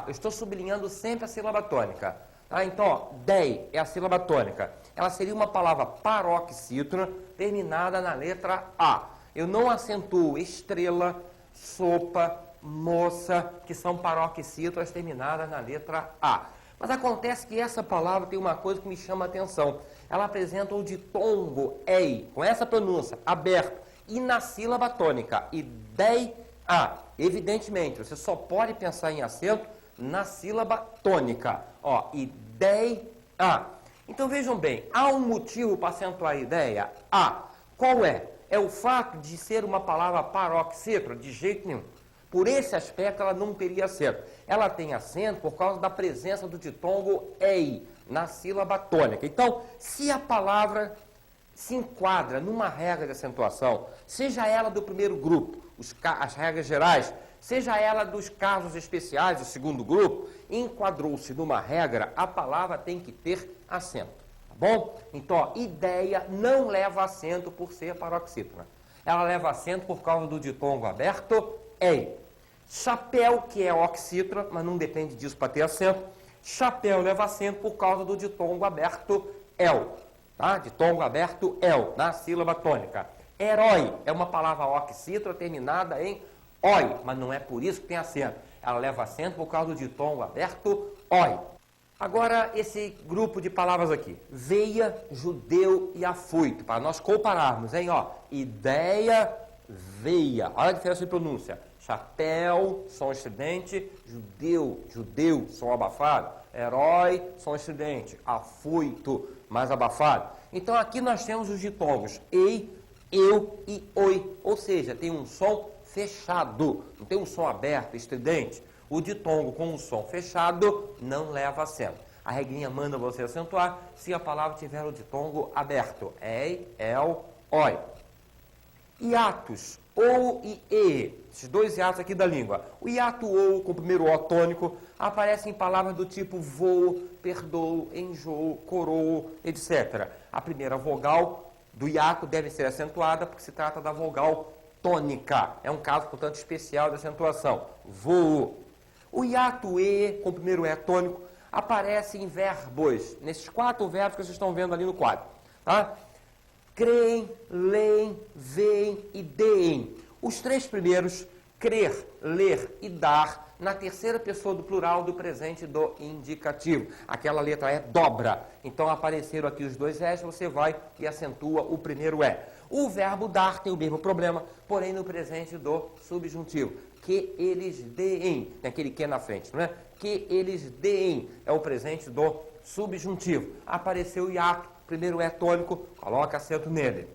Eu estou sublinhando sempre a sílaba tônica. Tá? Então, ó, dei é a sílaba tônica. Ela seria uma palavra paroxítona terminada na letra A. Eu não acentuo estrela, sopa, moça, que são paroxítonas terminadas na letra A. Mas acontece que essa palavra tem uma coisa que me chama a atenção. Ela apresenta o ditongo ei, com essa pronúncia, aberto, e na sílaba tônica, ideia. Evidentemente, você só pode pensar em acento na sílaba tônica. Ó, ideia. Então vejam bem, há um motivo para acentuar a ideia? Qual é? É o fato de ser uma palavra paroxítona? De jeito nenhum. Por esse aspecto, ela não teria acento. Ela tem acento por causa da presença do ditongo ei na sílaba tônica. Então, se a palavra se enquadra numa regra de acentuação, seja ela do primeiro grupo, as regras gerais, seja ela dos casos especiais do segundo grupo, enquadrou-se numa regra, a palavra tem que ter acento. Tá bom? Então, ó, ideia não leva acento por ser paroxítona. Ela leva acento por causa do ditongo aberto ei. Chapéu, que é oxítona, mas não depende disso para ter acento. Chapéu leva acento por causa do ditongo aberto el. Tá? Ditongo aberto el, na sílaba tônica. Herói é uma palavra oxítona terminada em oi, mas não é por isso que tem acento. Ela leva acento por causa do ditongo aberto, oi. Agora, esse grupo de palavras aqui, veia, judeu e afoito, para nós compararmos, hein, ó, ideia, veia, olha a diferença de pronúncia, chapéu, som estridente, judeu, som abafado, herói, som estridente, afoito, mais abafado. Então, aqui nós temos os ditongos ei, eu e oi, ou seja, tem um som fechado, não tem um som aberto, estridente. O ditongo com um som fechado não leva acento. A regrinha manda você acentuar se a palavra tiver o ditongo aberto. Ei, el, oi. Hiatos, ou e e, esses dois hiatos aqui da língua. O hiato ou, com o primeiro o tônico, aparece em palavras do tipo voo, perdoo, enjoo, coroo, etc. A primeira vogal do hiato deve ser acentuada porque se trata da vogal tônica. É um caso, portanto, especial de acentuação. Voo. O hiato E, com o primeiro E tônico, aparece em verbos, nesses 4 verbos que vocês estão vendo ali no quadro. Tá? Creem, leem, veem e deem. Os 3 primeiros, crer, ler e dar, na terceira pessoa do plural do presente do indicativo. Aquela letra E dobra. Então apareceram aqui os 2 E's, você vai e acentua o primeiro E. O verbo dar tem o mesmo problema, porém no presente do subjuntivo. Que eles deem, tem aquele que na frente, não é? Que eles deem é o presente do subjuntivo. Apareceu o hiato, primeiro é tônico, coloca acento nele.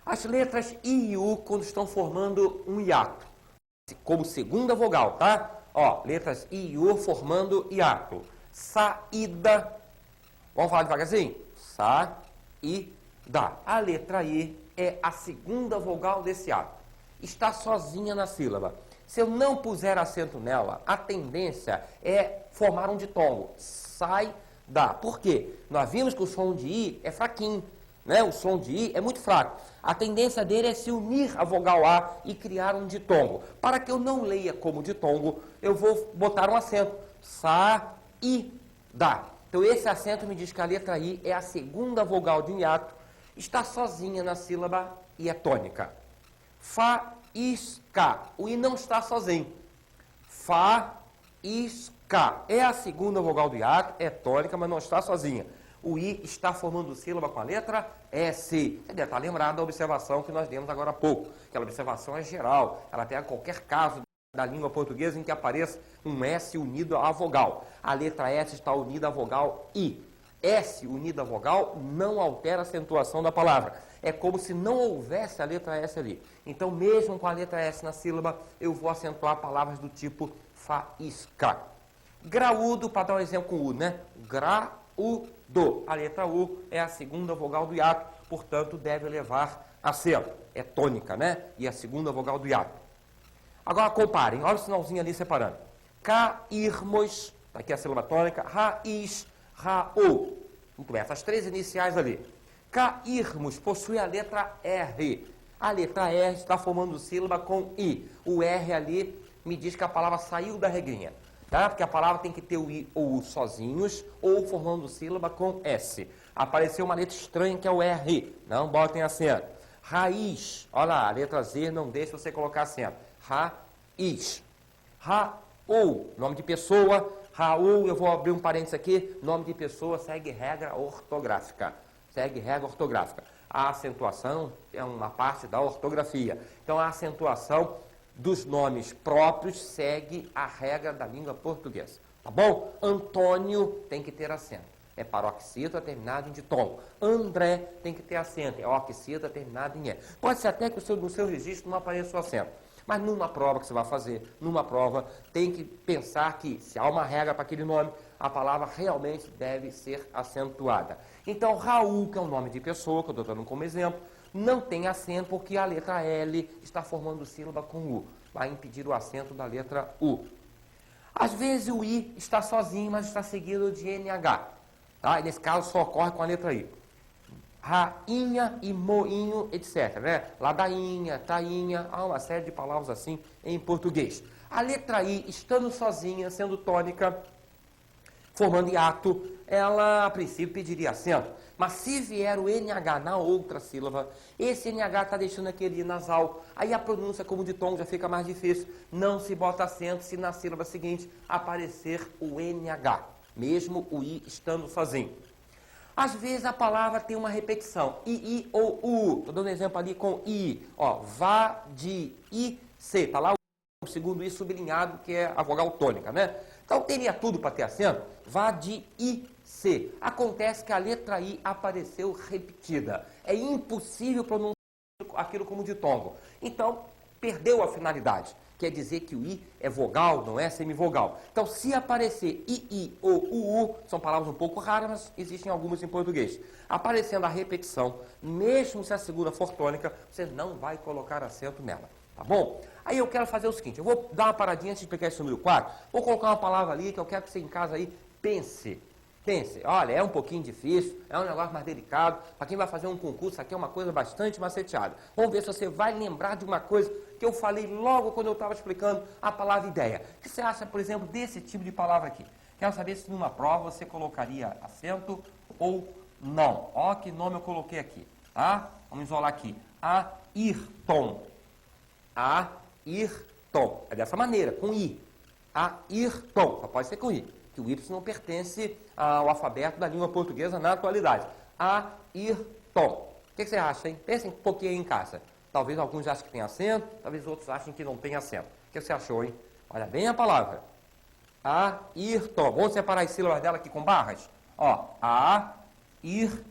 As letras I e U, quando estão formando um hiato, como segunda vogal, tá? Ó, letras I e U formando hiato. Saída, vamos falar devagarzinho? Saída. A letra I é a segunda vogal desse hiato. Está sozinha na sílaba. Se eu não puser acento nela, a tendência é formar um ditongo. Sai da. Por quê? Nós vimos que o som de I é fraquinho, né? O som de I é muito fraco. A tendência dele é se unir à vogal A e criar um ditongo. Para que eu não leia como ditongo, eu vou botar um acento. Sa, I, da. Então esse acento me diz que a letra I é a segunda vogal de um hiato, está sozinha na sílaba e é tônica. Faísca. O I não está sozinho. Faísca. É a segunda vogal do hiato, é tônica, mas não está sozinha. O I está formando sílaba com a letra S. Você deve estar lembrado da observação que nós demos agora há pouco. Aquela observação é geral. Ela pega qualquer caso da língua portuguesa em que apareça um S unido à vogal. A letra S está unida à vogal I. S unida à vogal não altera a acentuação da palavra. É como se não houvesse a letra S ali. Então, mesmo com a letra S na sílaba, eu vou acentuar palavras do tipo faísca. Graúdo, para dar um exemplo com U, né? Graúdo. A letra U é a segunda vogal do hiato, portanto, deve levar acento. É tônica, né? E a segunda vogal do hiato. Agora, comparem. Olha o sinalzinho ali separando. Cairmos, aqui é a sílaba tônica, raiz, raô. Muito bem, essas 3 iniciais ali. Cairmos possui a letra R. A letra R está formando sílaba com I. O R ali me diz que a palavra saiu da regrinha. Tá? Porque a palavra tem que ter o I ou U sozinhos ou formando sílaba com S. Apareceu uma letra estranha que é o R. Não botem acento. Raiz. Olha lá, a letra Z não deixa você colocar acento. Raiz. Raul. Nome de pessoa. Raul, eu vou abrir um parênteses aqui. Nome de pessoa segue regra ortográfica. Segue regra ortográfica. A acentuação é uma parte da ortografia. Então, a acentuação dos nomes próprios segue a regra da língua portuguesa. Tá bom? Antônio tem que ter acento. É paroxítona terminado em ditongo. André tem que ter acento. É oxítona terminado em E. Pode ser até que no seu registro não apareça o acento. Mas numa prova que você vai fazer, numa prova, tem que pensar que, se há uma regra para aquele nome, a palavra realmente deve ser acentuada. Então, Raul, que é um nome de pessoa, que eu estou dando como exemplo, não tem acento porque a letra L está formando sílaba com U. Vai impedir o acento da letra U. Às vezes o I está sozinho, mas está seguido de NH. Tá? E nesse caso só ocorre com a letra I. Rainha e moinho, etc. Né? Ladainha, tainha, há uma série de palavras assim em português. A letra I, estando sozinha, sendo tônica, formando hiato, ela a princípio pediria acento. Mas se vier o NH na outra sílaba, esse NH está deixando aquele nasal. Aí a pronúncia como ditongo já fica mais difícil. Não se bota acento se na sílaba seguinte aparecer o NH, mesmo o I estando sozinho. Às vezes a palavra tem uma repetição, I ou U. Estou dando um exemplo ali com I. Ó, vá de I, C. Está lá o segundo I sublinhado, que é a vogal tônica, né? Então teria tudo para ter acento. Vá de I, C. Acontece que a letra I apareceu repetida. É impossível pronunciar aquilo como ditongo. Então, perdeu a finalidade. Quer dizer que o I é vogal, não é semivogal. Então, se aparecer II ou UU, são palavras um pouco raras, mas existem algumas em português. Aparecendo a repetição, mesmo se a segunda for tônica, você não vai colocar acento nela. Tá bom? Aí eu quero fazer o seguinte, eu vou dar uma paradinha antes de explicar esse número 4, vou colocar uma palavra ali que eu quero que você em casa aí pense. Pense, olha, é um pouquinho difícil, é um negócio mais delicado, para quem vai fazer um concurso aqui é uma coisa bastante maceteada. Vamos ver se você vai lembrar de uma coisa que eu falei logo quando eu estava explicando a palavra ideia. O que você acha, por exemplo, desse tipo de palavra aqui? Quero saber se numa prova você colocaria acento ou não. Ó que nome eu coloquei aqui, tá? Vamos isolar aqui. Ayrton. Ayrton. É dessa maneira, com I. Ayrton. Só pode ser com I. Que o Y não pertence ao alfabeto da língua portuguesa na atualidade. Ayrton. O que você acha, hein? Pense um pouquinho aí em casa. Talvez alguns achem que tem acento, talvez outros achem que não tem acento. O que você achou, hein? Olha bem a palavra. Ayrton. Vamos separar as sílabas dela aqui com barras? Ó, Ayrton.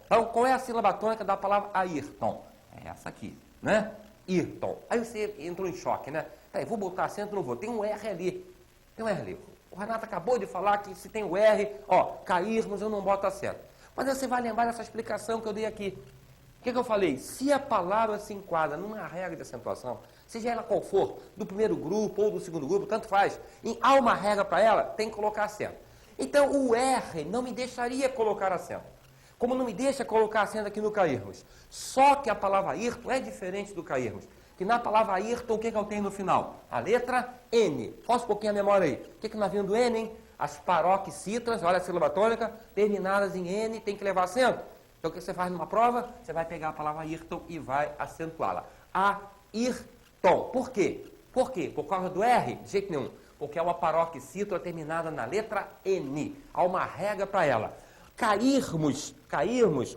Então, qual é a sílaba tônica da palavra Ayrton? É essa aqui, né? Ayrton. Aí você entrou em choque, né? Tá, eu vou botar acento, não vou. Tem um R ali. Tem um R ali. O Renato acabou de falar que se tem o R, ó, cairmos, eu não boto acento. Mas você vai lembrar dessa explicação que eu dei aqui. O que eu falei? Se a palavra se enquadra numa regra de acentuação, seja ela qual for, do primeiro grupo ou do segundo grupo, tanto faz, e há uma regra para ela, tem que colocar acento. Então, o R não me deixaria colocar acento. Como não me deixa colocar acento aqui no cairmos. Só que a palavra Ayrton é diferente do cairmos. Que na palavra Ayrton, o que eu tenho no final? A letra N. Força um pouquinho a memória aí. O que nós vimos do N, hein? As paroxítonas, olha a sílaba tônica, terminadas em N, tem que levar acento. Então, o que você faz numa prova? Você vai pegar a palavra Ayrton e vai acentuá-la. Ayrton. Por quê? Por quê? Por causa do R? De jeito nenhum. Porque é uma paroxítona terminada na letra N. Há uma regra para ela. Cairmos,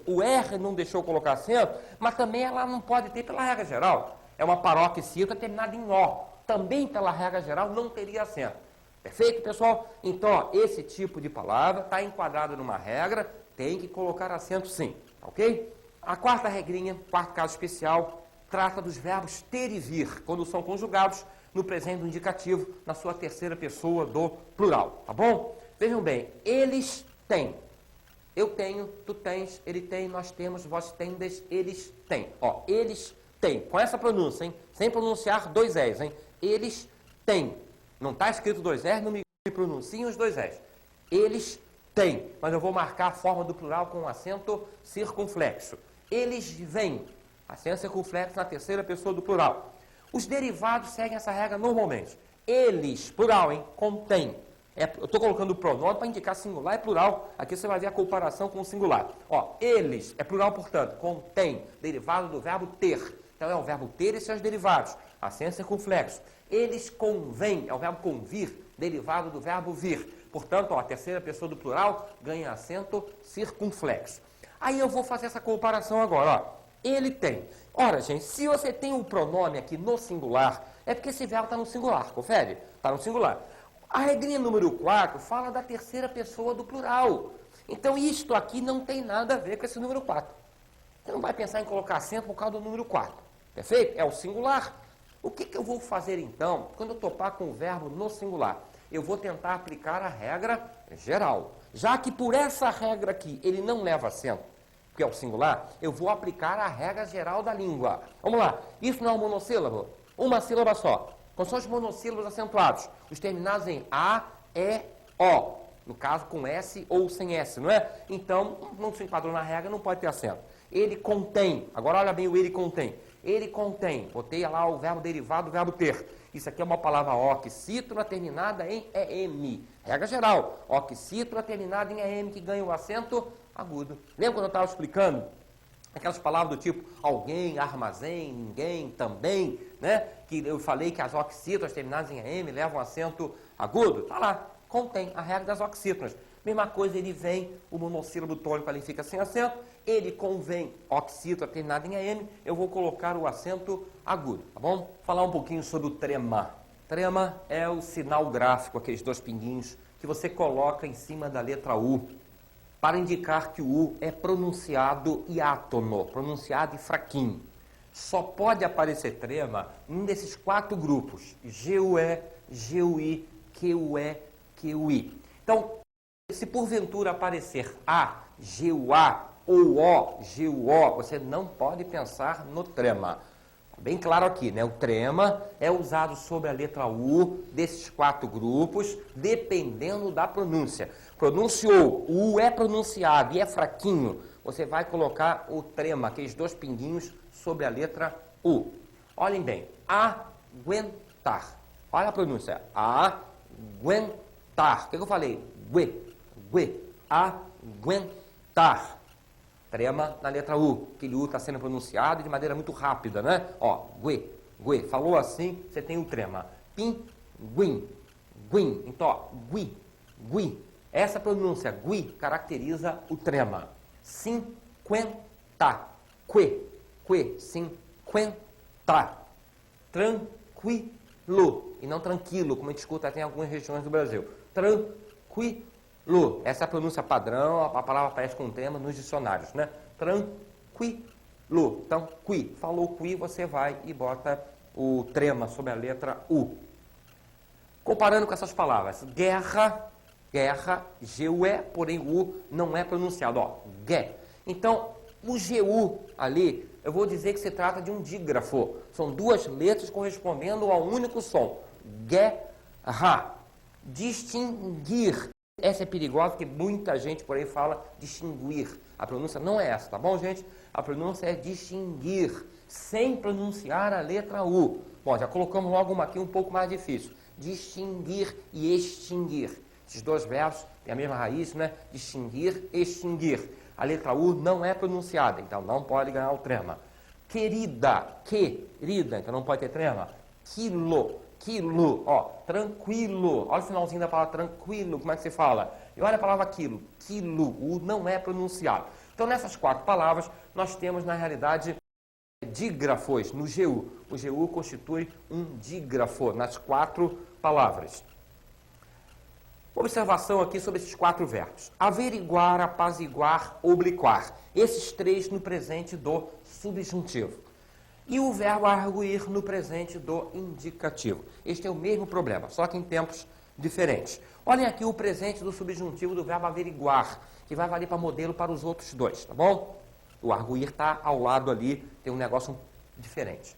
o R não deixou colocar acento, mas também ela não pode ter pela regra geral. É uma paroxítona terminada em O. Também, pela regra geral, não teria acento. Perfeito, pessoal? Então, ó, esse tipo de palavra está enquadrado numa regra, tem que colocar acento sim, ok? A quarta regrinha, quarto caso especial, trata dos verbos ter e vir, quando são conjugados no presente do indicativo, na sua terceira pessoa do plural, tá bom? Vejam bem, eles têm. Eu tenho, tu tens, ele tem, nós temos, vós tendes, eles têm. Ó, eles têm. Com essa pronúncia, hein? Sem pronunciar dois S, hein? Eles têm. Não está escrito dois S, não me pronunciem os dois S. Eles têm. Mas eu vou marcar a forma do plural com um acento circunflexo. Eles vêm. Acento circunflexo na terceira pessoa do plural. Os derivados seguem essa regra normalmente. Eles, plural, hein? Contém. Eu estou colocando o pronome para indicar singular e plural. Aqui você vai ver a comparação com o singular. Ó, eles é plural, portanto, contém, derivado do verbo ter. Então é o verbo ter e seus derivados. Acento circunflexo. Eles convêm, é o verbo convir, derivado do verbo vir. Portanto, ó, a terceira pessoa do plural ganha acento circunflexo. Aí eu vou fazer essa comparação agora. Ó. Ele tem. Ora, gente, se você tem um pronome aqui no singular, é porque esse verbo está no singular, confere? Está no singular. A regrinha número 4 fala da terceira pessoa do plural. Então, isto aqui não tem nada a ver com esse número 4. Você não vai pensar em colocar acento por causa do número 4. Perfeito? É o singular. O que eu vou fazer, então, quando eu topar com o verbo no singular? Eu vou tentar aplicar a regra geral. Já que por essa regra aqui ele não leva acento, que é o singular, eu vou aplicar a regra geral da língua. Vamos lá. Isso não é um monossílabo? Uma sílaba só. Quais são os monossílabos acentuados? Os terminados em A, E, O. No caso, com S ou sem S, não é? Então, não se enquadrou na regra, não pode ter acento. Ele contém. Agora, olha bem o ele contém. Ele contém, botei lá o verbo derivado do verbo ter. Isso aqui é uma palavra oxítona terminada em EM. Regra geral, oxítona terminada em EM que ganha o acento agudo. Lembra quando eu estava explicando aquelas palavras do tipo alguém, armazém, ninguém, também, né? Que eu falei que as oxítonas terminadas em EM levam acento agudo? Tá lá, contém a regra das oxítonas. Mesma coisa, ele vem, o monossílabo tônico ali fica sem acento, ele convém oxítona terminada em EM, eu vou colocar o acento agudo, tá bom? Falar um pouquinho sobre o trema. Trema é o sinal gráfico, aqueles dois pinguinhos que você coloca em cima da letra U, para indicar que o U é pronunciado hiátono, pronunciado e fraquinho. Só pode aparecer trema em um desses 4 grupos, GUE, GUI, QE, QI. Então, se porventura aparecer A, GUA ou O, GUO, você não pode pensar no trema. Bem claro aqui, né? O trema é usado sobre a letra U desses 4 grupos, dependendo da pronúncia. Pronunciou, o U é pronunciado e é fraquinho, você vai colocar o trema, aqueles 2 pinguinhos, sobre a letra U. Olhem bem, aguentar. Olha a pronúncia, aguentar. O que eu falei? Gue, aguentar. Trema na letra U, aquele U está sendo pronunciado de maneira muito rápida, né? Ó, gue. Falou assim, você tem o trema. Pinguim, guim. Então, ó, gui. Essa pronúncia, gui, caracteriza o trema. 50, que, 50. Tranquilo, e não tranquilo, como a gente escuta até em algumas regiões do Brasil. Tranquilo. Essa é a pronúncia padrão, a palavra aparece com trema nos dicionários, né? Tranquilo. Então, qui. Falou qui, você vai e bota o trema sobre a letra U. Comparando com essas palavras, guerra, GUE, porém o U não é pronunciado, ó, gué. Então, o GU ali, eu vou dizer que se trata de um dígrafo. São 2 letras correspondendo ao único som. Guerra. Distinguir. Essa é perigosa, porque muita gente por aí fala distinguir. A pronúncia não é essa, tá bom, gente? A pronúncia é distinguir, sem pronunciar a letra U. Bom, já colocamos logo uma aqui um pouco mais difícil. Distinguir e extinguir. Esses 2 verbos têm a mesma raiz, né? Distinguir, extinguir. A letra U não é pronunciada, então não pode ganhar o trema. Querida, então não pode ter trema. Quilo, ó, tranquilo. Olha o finalzinho da palavra tranquilo, como é que se fala? E olha a palavra quilo, o não é pronunciado. Então, nessas 4 palavras, nós temos, na realidade, dígrafos no GU. O GU constitui um dígrafo nas 4 palavras. Observação aqui sobre esses 4 verbos. Averiguar, apaziguar, obliquar. Esses 3 no presente do subjuntivo. E o verbo arguir no presente do indicativo. Este é o mesmo problema, só que em tempos diferentes. Olhem aqui o presente do subjuntivo do verbo averiguar, que vai valer para modelo para os outros 2, tá bom? O arguir está ao lado ali, tem um negócio diferente.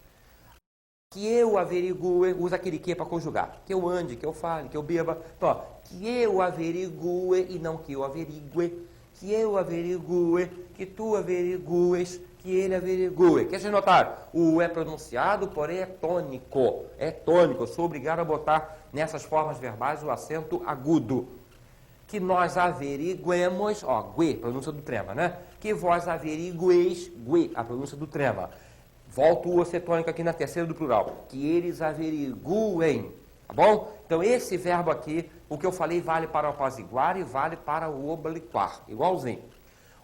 Que eu averigue, usa aquele que para conjugar. Que eu ande, que eu fale, que eu beba. Então, ó, que eu averigue e não que eu averigue. Que eu averigue, que tu averigues, que ele averigue. Quer vocês notaram? O U é pronunciado, porém é tônico. É tônico. Eu sou obrigado a botar nessas formas verbais o acento agudo. Que nós averiguemos, ó, gue, pronúncia do trema, né? Que vós averigueis, gue, a pronúncia do trema. Volto o U ser tônico aqui na terceira do plural. Que eles averiguem. Tá bom? Então, esse verbo aqui, o que eu falei vale para o apaziguar e vale para o obliquar. Igualzinho.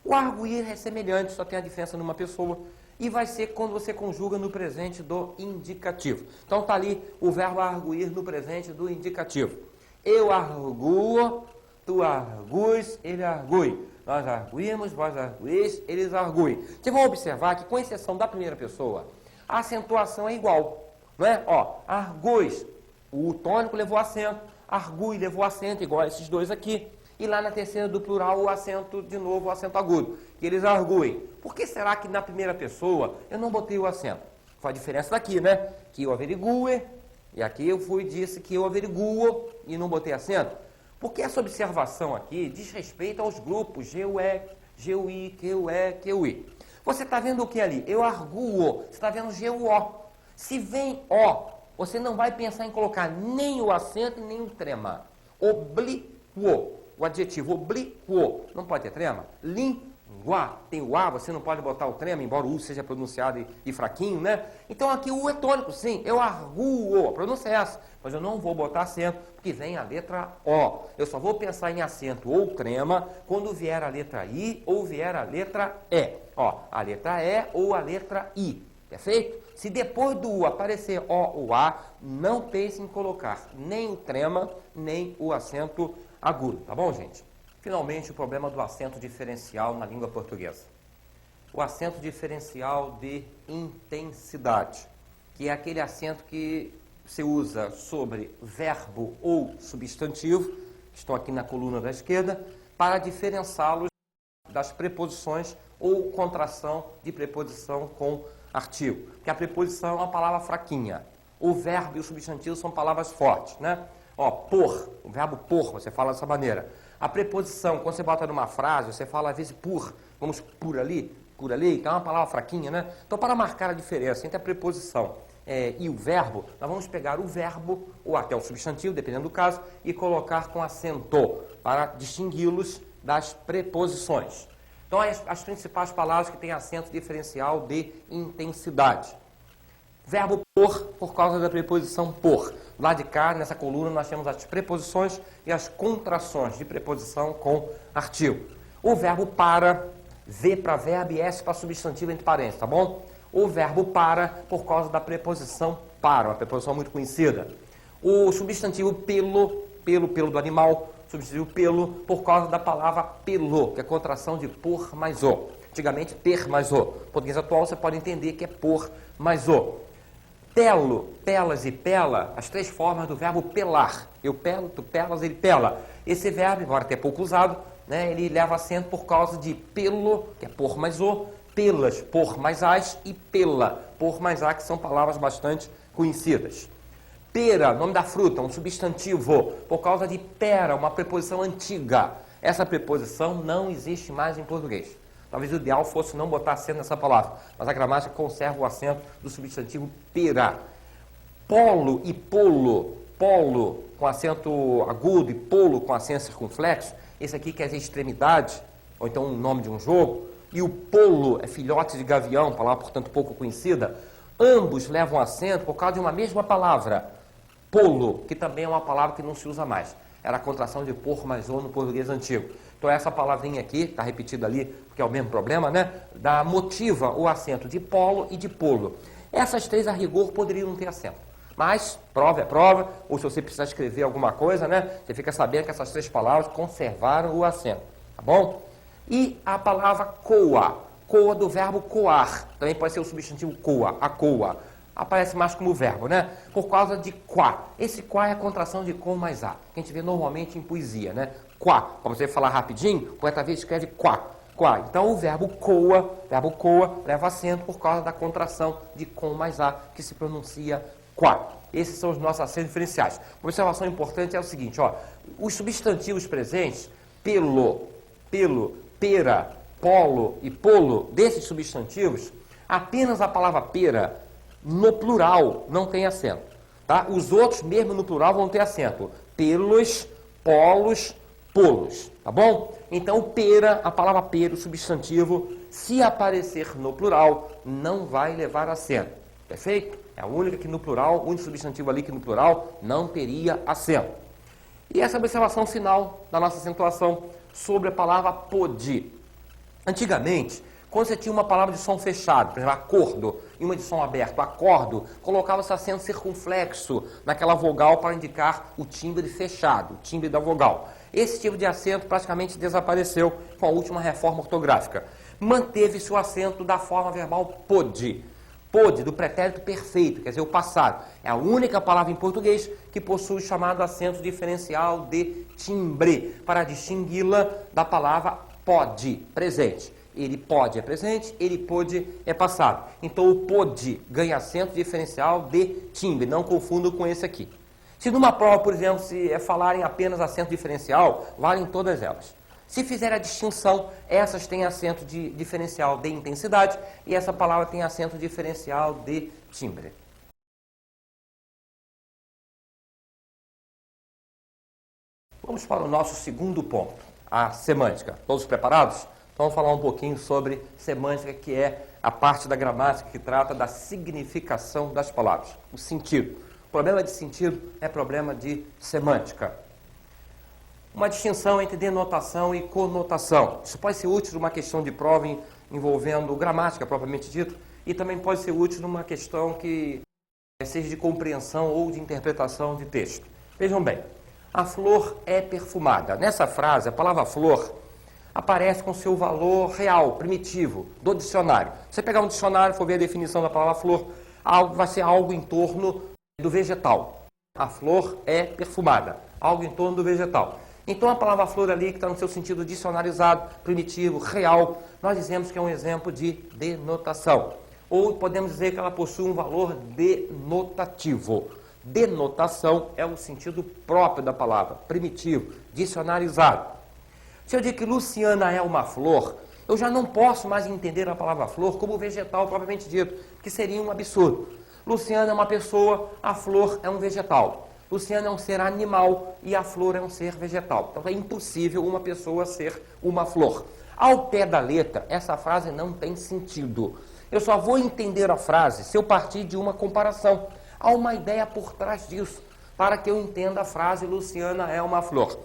O arguir é semelhante, só tem a diferença numa pessoa. E vai ser quando você conjuga no presente do indicativo. Então, está ali o verbo arguir no presente do indicativo. Eu arguo, tu arguis, ele argui. Nós arguímos, vós arguís, eles arguem. Vocês vão observar que, com exceção da primeira pessoa, a acentuação é igual. Não é? Ó, arguis. O tônico levou acento, argui levou acento, igual a esses 2 aqui. E lá na terceira do plural, o acento, de novo, o acento agudo. Que eles arguem. Por que será que na primeira pessoa eu não botei o acento? Foi a diferença daqui, né? Que eu averigue, e aqui eu fui e disse que eu averiguo e não botei acento. Porque essa observação aqui diz respeito aos grupos GUE, GUI, QE, QI. Você está vendo o que ali? Eu arguo. Você está vendo G-U-O. Se vem O, você não vai pensar em colocar nem o acento nem o trema. Oblíquo. O adjetivo oblíquo. Não pode ter trema. Língua. Tem o A, você não pode botar o trema, embora o U seja pronunciado e fraquinho, né? Então aqui o U é tônico, sim. Eu arguo. A pronúncia é essa. Mas eu não vou botar acento, porque vem a letra O. Eu só vou pensar em acento ou trema quando vier a letra I ou vier a letra E. Ó, a letra E ou a letra I. Perfeito? Se depois do U aparecer O ou A, não pense em colocar nem o trema, nem o acento agudo. Tá bom, gente? Finalmente, o problema do acento diferencial na língua portuguesa. O acento diferencial de intensidade, que é aquele acento que se usa sobre verbo ou substantivo, que estão aqui na coluna da esquerda, para diferenciá-los das preposições ou contração de preposição com artigo. Porque a preposição é uma palavra fraquinha. O verbo e o substantivo são palavras fortes, né? Ó, por, o verbo por, você fala dessa maneira. A preposição, quando você bota numa frase, você fala às vezes por, vamos por ali, que é uma palavra fraquinha, né? Então, para marcar a diferença entre a preposição e o verbo, nós vamos pegar o verbo, ou até o substantivo, dependendo do caso, e colocar com acento, para distingui-los das preposições. Então, as principais palavras que têm acento diferencial de intensidade. Verbo por causa da preposição por. Lá de cá, nessa coluna, nós temos as preposições e as contrações de preposição com artigo. O verbo para, V para verbo e S para substantivo entre parênteses, tá bom? O verbo para, por causa da preposição para, uma preposição muito conhecida. O substantivo pelo do animal, substantivo pelo, por causa da palavra pelo, que é a contração de por mais o. Antigamente, per mais o. No português atual, você pode entender que é por mais o. Pelo, pelas e pela, as três formas do verbo pelar. Eu pelo, tu pelas, ele pela. Esse verbo, embora até pouco usado, né, ele leva acento por causa de pelo, que é por mais o, pelas, por mais as, e pela, por mais a, que são palavras bastante conhecidas. Pera, nome da fruta, um substantivo, por causa de pera, uma preposição antiga. Essa preposição não existe mais em português. Talvez o ideal fosse não botar acento nessa palavra, mas a gramática conserva o acento do substantivo pera. Polo e polo, polo com acento agudo e polo com acento circunflexo, esse aqui quer dizer extremidade, ou então o nome de um jogo, e o polo é filhote de gavião, palavra, portanto, pouco conhecida. Ambos levam acento por causa de uma mesma palavra, polo, que também é uma palavra que não se usa mais. Era a contração de por mais o no português antigo. Então essa palavrinha aqui, está repetida ali, porque é o mesmo problema, né? Motiva o acento de polo e de polo. Essas três, a rigor, poderiam não ter acento. Mas, prova é prova, ou se você precisar escrever alguma coisa, né? Você fica sabendo que essas três palavras conservaram o acento, tá bom? E a palavra coa, coa do verbo coar, também pode ser o substantivo coa, a coa. Aparece mais como verbo, né? Por causa de quá. Esse quá é a contração de com mais a, que a gente vê normalmente em poesia, né? Quá. Para você falar rapidinho, o poeta vez escreve quá. Quá. Então o verbo coa leva acento por causa da contração de com mais a, que se pronuncia quá. Esses são os nossos acentos diferenciais. Uma observação importante é o seguinte, ó, os substantivos presentes, pelo, pera, polo e polo, desses substantivos, apenas a palavra pera, no plural, não tem acento. Tá? Os outros, mesmo no plural, vão ter acento. Pelos, polos, polos. Tá bom? Então, pera, a palavra pera, o substantivo, se aparecer no plural, não vai levar acento. Perfeito? É a única que no plural, o único substantivo ali que no plural não teria acento. E essa é a observação final da nossa acentuação sobre a palavra pode. Antigamente, quando você tinha uma palavra de som fechado, por exemplo, acordo, e uma de som aberto, acordo, colocava-se acento circunflexo naquela vogal para indicar o timbre fechado, o timbre da vogal. Esse tipo de acento praticamente desapareceu com a última reforma ortográfica. Manteve-se o acento da forma verbal pode. Pode, do pretérito perfeito, quer dizer, o passado. É a única palavra em português que possui o chamado acento diferencial de timbre, para distingui-la da palavra pode, presente. Ele pode é presente, ele pode é passado. Então, o pode ganha acento diferencial de timbre, não confundo com esse aqui. Se numa prova, por exemplo, se falarem apenas acento diferencial, valem todas elas. Se fizer a distinção, essas têm acento de diferencial de intensidade e essa palavra tem acento diferencial de timbre. Vamos para o nosso segundo ponto, a semântica. Todos preparados? Então vamos falar um pouquinho sobre semântica, que é a parte da gramática que trata da significação das palavras, o sentido. O problema de sentido é problema de semântica. Uma distinção entre denotação e conotação. Isso pode ser útil numa questão de prova envolvendo gramática propriamente dito e também pode ser útil numa questão que seja de compreensão ou de interpretação de texto. Vejam bem, a flor é perfumada. Nessa frase, a palavra flor aparece com seu valor real, primitivo, do dicionário. Se você pegar um dicionário e for ver a definição da palavra flor, vai ser algo em torno do vegetal. A flor é perfumada, algo em torno do vegetal. Então a palavra flor ali, que está no seu sentido dicionarizado, primitivo, real, nós dizemos que é um exemplo de denotação. Ou podemos dizer que ela possui um valor denotativo. Denotação é o sentido próprio da palavra, primitivo, dicionarizado. Se eu digo que Luciana é uma flor, eu já não posso mais entender a palavra flor como vegetal propriamente dito, que seria um absurdo. Luciana é uma pessoa, a flor é um vegetal. Luciana é um ser animal e a flor é um ser vegetal. Então é impossível uma pessoa ser uma flor. Ao pé da letra, essa frase não tem sentido. Eu só vou entender a frase se eu partir de uma comparação. Há uma ideia por trás disso, para que eu entenda a frase Luciana é uma flor. O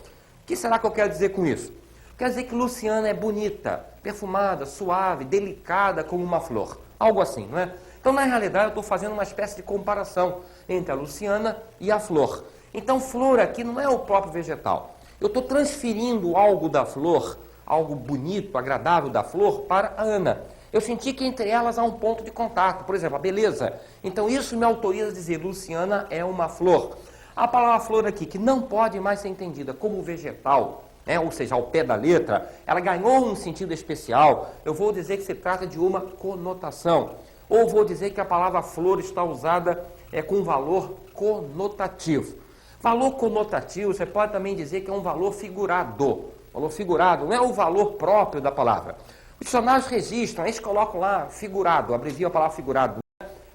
que será que eu quero dizer com isso? Quer dizer que Luciana é bonita, perfumada, suave, delicada como uma flor. Algo assim, não é? Então, na realidade, eu estou fazendo uma espécie de comparação entre a Luciana e a flor. Então, flor aqui não é o próprio vegetal. Eu estou transferindo algo da flor, algo bonito, agradável da flor, para a Ana. Eu senti que entre elas há um ponto de contato, por exemplo, a beleza. Então, isso me autoriza a dizer Luciana é uma flor. A palavra flor aqui, que não pode mais ser entendida como vegetal, ou seja, ao pé da letra, ela ganhou um sentido especial. Eu vou dizer que se trata de uma conotação. Ou vou dizer que a palavra flor está usada com valor conotativo. Valor conotativo, você pode também dizer que é um valor figurado. Valor figurado não é o valor próprio da palavra. Os dicionários registram, eles colocam lá figurado, abreviam a palavra figurado,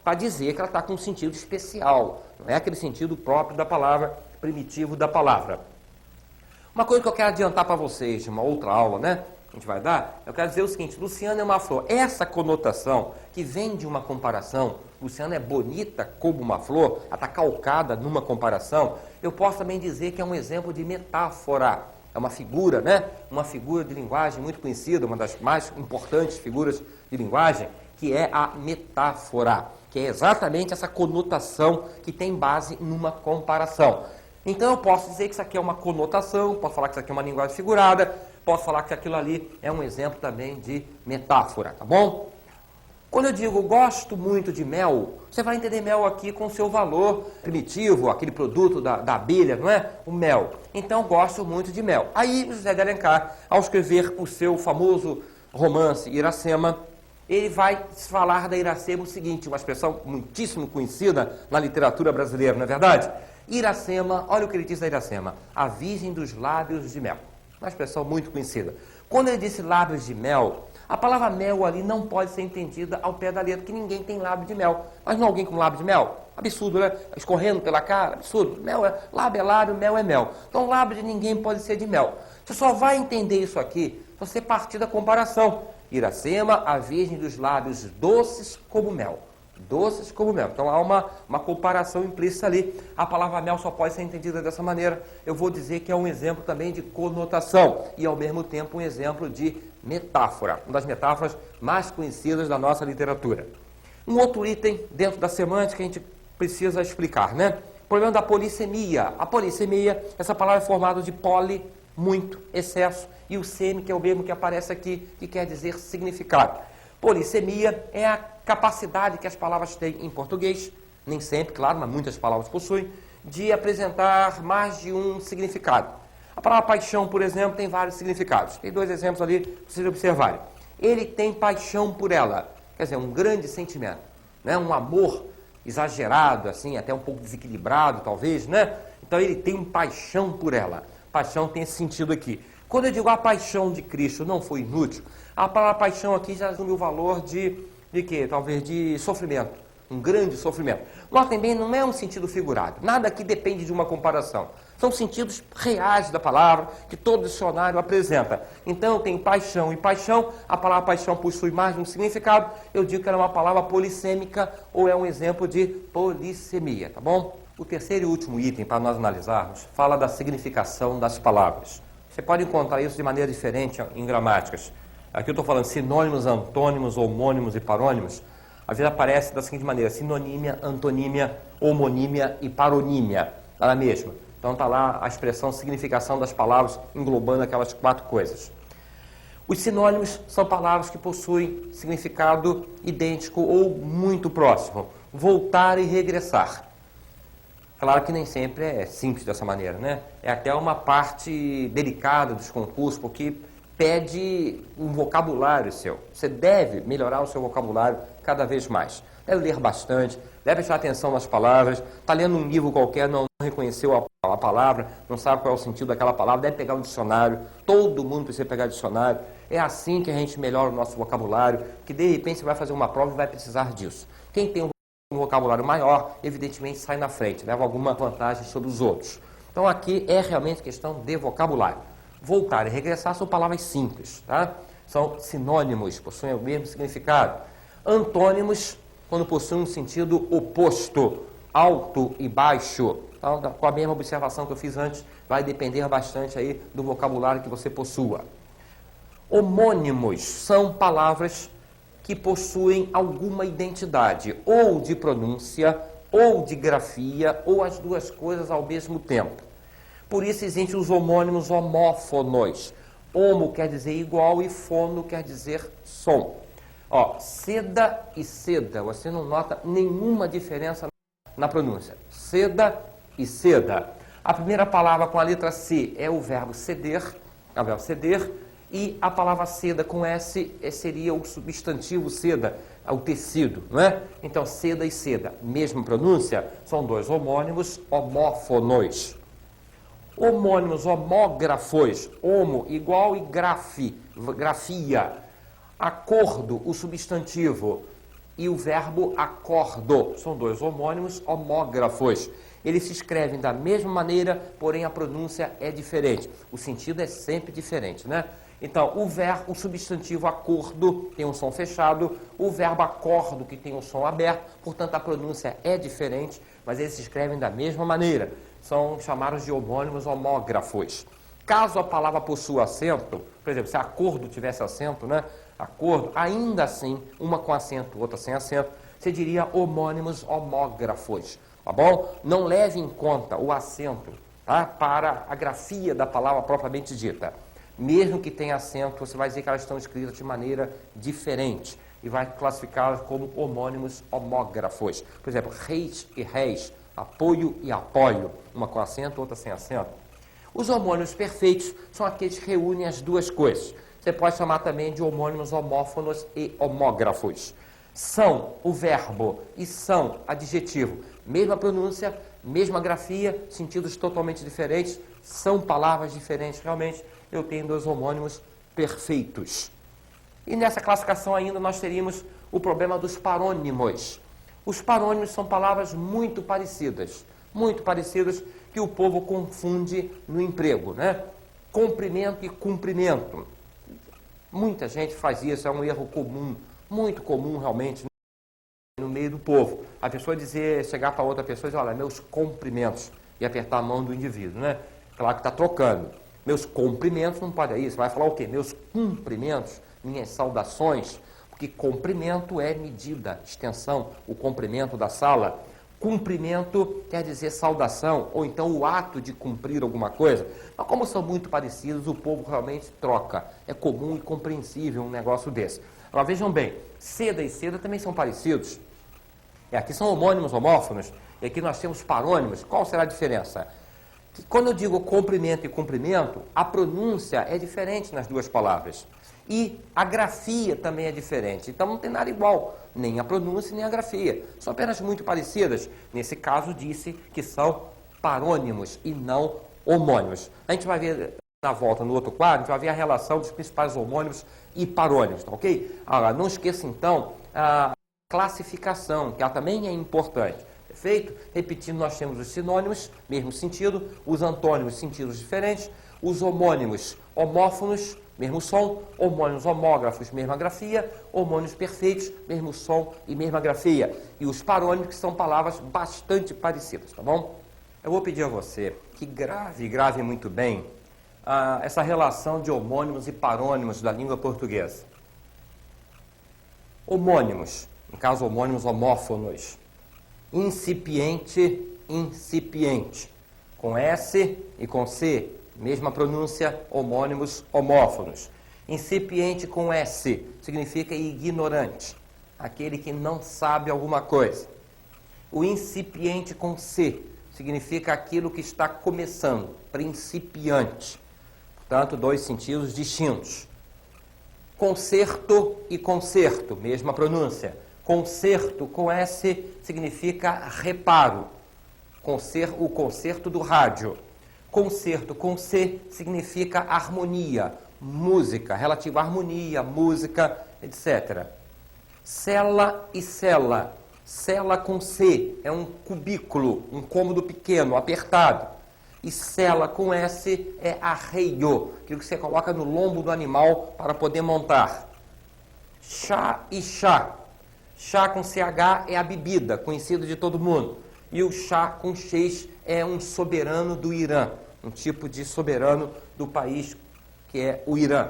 para dizer que ela está com um sentido especial. Não é aquele sentido próprio da palavra, primitivo da palavra. Uma coisa que eu quero adiantar para vocês, de uma outra aula, a gente vai dar, eu quero dizer o seguinte, Luciana é uma flor. Essa conotação que vem de uma comparação, Luciana é bonita como uma flor, ela está calcada numa comparação, eu posso também dizer que é um exemplo de metáfora. É uma figura, uma figura de linguagem muito conhecida, uma das mais importantes figuras de linguagem, que é a metáfora, que é exatamente essa conotação que tem base numa comparação. Então eu posso dizer que isso aqui é uma conotação, posso falar que isso aqui é uma linguagem figurada, posso falar que aquilo ali é um exemplo também de metáfora, tá bom? Quando eu digo gosto muito de mel, você vai entender mel aqui com seu valor primitivo, aquele produto da abelha, não é? O mel. Então gosto muito de mel. Aí José de Alencar, ao escrever o seu famoso romance Iracema, ele vai falar da Iracema o seguinte, uma expressão muitíssimo conhecida na literatura brasileira, não é verdade? Iracema, olha o que ele diz da Iracema, a virgem dos lábios de mel. Uma expressão muito conhecida. Quando ele disse lábios de mel, a palavra mel ali não pode ser entendida ao pé da letra, que ninguém tem lábio de mel. Mas não alguém com lábio de mel? Absurdo, né? Escorrendo pela cara, absurdo. Lábio é lábio, mel é mel. Então lábio de ninguém pode ser de mel. Você só vai entender isso aqui se você partir da comparação. Iracema, a virgem dos lábios doces como mel. Doces como mel. Então há uma comparação implícita ali. A palavra mel só pode ser entendida dessa maneira. Eu vou dizer que é um exemplo também de conotação e ao mesmo tempo um exemplo de metáfora. Uma das metáforas mais conhecidas da nossa literatura. Um outro item dentro da semântica que a gente precisa explicar, O problema da polissemia. A polissemia, essa palavra é formada de poli, muito, excesso, e o semi, que é o mesmo que aparece aqui, que quer dizer significado. Polissemia é a capacidade que as palavras têm em português, nem sempre, claro, mas muitas palavras possuem, de apresentar mais de um significado. A palavra paixão, por exemplo, tem vários significados. Tem dois exemplos ali para vocês observarem. Ele tem paixão por ela, quer dizer, um grande sentimento, um amor exagerado, assim, até um pouco desequilibrado, talvez, Então ele tem paixão por ela. Paixão tem esse sentido aqui. Quando eu digo a paixão de Cristo não foi inútil, a palavra paixão aqui já assume o valor de quê? Talvez de sofrimento, um grande sofrimento. Notem bem, não é um sentido figurado, nada aqui depende de uma comparação. São sentidos reais da palavra que todo dicionário apresenta. Então tem paixão e paixão, a palavra paixão possui mais de um significado, eu digo que ela é uma palavra polissêmica ou é um exemplo de polissemia, tá bom? O terceiro e último item para nós analisarmos fala da significação das palavras. Você pode encontrar isso de maneira diferente em gramáticas. Aqui eu estou falando sinônimos, antônimos, homônimos e parônimos. Às vezes aparece da seguinte maneira: sinonímia, antonímia, homonímia e paronímia. Está na mesma. Então está lá a expressão significação das palavras englobando aquelas 4 coisas. Os sinônimos são palavras que possuem significado idêntico ou muito próximo. Voltar e regressar. Claro que nem sempre é simples dessa maneira, né? É até uma parte delicada dos concursos, porque pede um vocabulário seu. Você deve melhorar o seu vocabulário cada vez mais. Deve ler bastante, deve prestar atenção nas palavras. Está lendo um livro qualquer, não reconheceu a palavra, não sabe qual é o sentido daquela palavra, deve pegar um dicionário. Todo mundo precisa pegar dicionário. É assim que a gente melhora o nosso vocabulário, que de repente você vai fazer uma prova e vai precisar disso. Quem tem um vocabulário maior, evidentemente sai na frente, leva alguma vantagem sobre os outros. Então aqui é realmente questão de vocabulário. Voltar e regressar são palavras simples, tá? São sinônimos, possuem o mesmo significado. Antônimos, quando possuem um sentido oposto, alto e baixo. Então, com a mesma observação que eu fiz antes, vai depender bastante aí do vocabulário que você possua. Homônimos são palavras que possuem alguma identidade, ou de pronúncia, ou de grafia, ou as duas coisas ao mesmo tempo. Por isso existem os homônimos homófonos. Homo quer dizer igual e fono quer dizer som. Ó, seda e seda, você não nota nenhuma diferença na pronúncia. Seda e seda. A primeira palavra com a letra C é o verbo ceder, e a palavra seda com S seria o substantivo seda, o tecido, não é? Então, seda e seda, mesma pronúncia, são dois homônimos homófonos. Homônimos homógrafos, homo igual e grafia. Acordo, o substantivo, e o verbo acordo, são dois homônimos homógrafos. Eles se escrevem da mesma maneira, porém a pronúncia é diferente. O sentido é sempre diferente, né? Então, o substantivo acordo tem um som fechado, o verbo acordo que tem um som aberto, portanto a pronúncia é diferente, mas eles se escrevem da mesma maneira. São chamados de homônimos homógrafos. Caso a palavra possua acento, por exemplo, se acordo tivesse acento, né? Acordo, ainda assim, uma com acento, outra sem acento, você diria homônimos homógrafos, tá bom? Não leve em conta o acento, tá? Para a grafia da palavra propriamente dita. Mesmo que tenha acento, você vai dizer que elas estão escritas de maneira diferente e vai classificá-las como homônimos homógrafos. Por exemplo, reis e réis, apoio e apoio, uma com acento, outra sem acento. Os homônimos perfeitos são aqueles que reúnem as duas coisas. Você pode chamar também de homônimos homófonos e homógrafos. São o verbo e são adjetivo. Mesma pronúncia, mesma grafia, sentidos totalmente diferentes, são palavras diferentes realmente. Eu tenho dois homônimos perfeitos. E nessa classificação ainda nós teríamos o problema dos parônimos. Os parônimos são palavras muito parecidas, que o povo confunde no emprego, né? Comprimento e cumprimento. Muita gente faz isso, é um erro comum, muito comum realmente no meio do povo. A pessoa chegar para outra pessoa e dizer, olha, meus cumprimentos, e apertar a mão do indivíduo, né? Claro que está trocando. Meus cumprimentos não pode isso. Vai falar o quê? Meus cumprimentos, minhas saudações, porque comprimento é medida, extensão, o comprimento da sala. Cumprimento quer dizer saudação, ou então o ato de cumprir alguma coisa. Mas como são muito parecidos, o povo realmente troca. É comum e compreensível um negócio desse. Agora vejam bem, seda e seda também são parecidos. Aqui são homônimos homófonos, e aqui nós temos parônimos. Qual será a diferença? Quando eu digo comprimento e cumprimento, a pronúncia é diferente nas duas palavras. E a grafia também é diferente. Então não tem nada igual, nem a pronúncia nem a grafia. São apenas muito parecidas. Nesse caso, disse que são parônimos e não homônimos. A gente vai ver na volta, no outro quadro, a gente vai ver a relação dos principais homônimos e parônimos, tá ok? Agora, não esqueça, então, a classificação, que ela também é importante. Perfeito? Repetindo, nós temos os sinônimos, mesmo sentido, os antônimos, sentidos diferentes, os homônimos, homófonos, mesmo som, homônimos homógrafos, mesma grafia, homônimos perfeitos, mesmo som e mesma grafia. E os parônimos, que são palavras bastante parecidas, tá bom? Eu vou pedir a você que grave muito bem essa relação de homônimos e parônimos da língua portuguesa. Homônimos, no caso homônimos homófonos. Incipiente, incipiente. Com S e com C, mesma pronúncia, homônimos homófonos. Incipiente com S significa ignorante, aquele que não sabe alguma coisa. O incipiente com C significa aquilo que está começando, principiante. Portanto, dois sentidos distintos. Concerto e concerto, mesma pronúncia. Concerto com S significa reparo, o concerto do rádio. Concerto com C significa harmonia, música, relativa à harmonia, música, etc. Cela e cela. Cela com C é um cubículo, um cômodo pequeno, apertado. E cela com S é arreio, aquilo que você coloca no lombo do animal para poder montar. Chá e chá. Chá com CH é a bebida, conhecida de todo mundo. E o chá com X é um soberano do Irã, um tipo de soberano do país que é o Irã.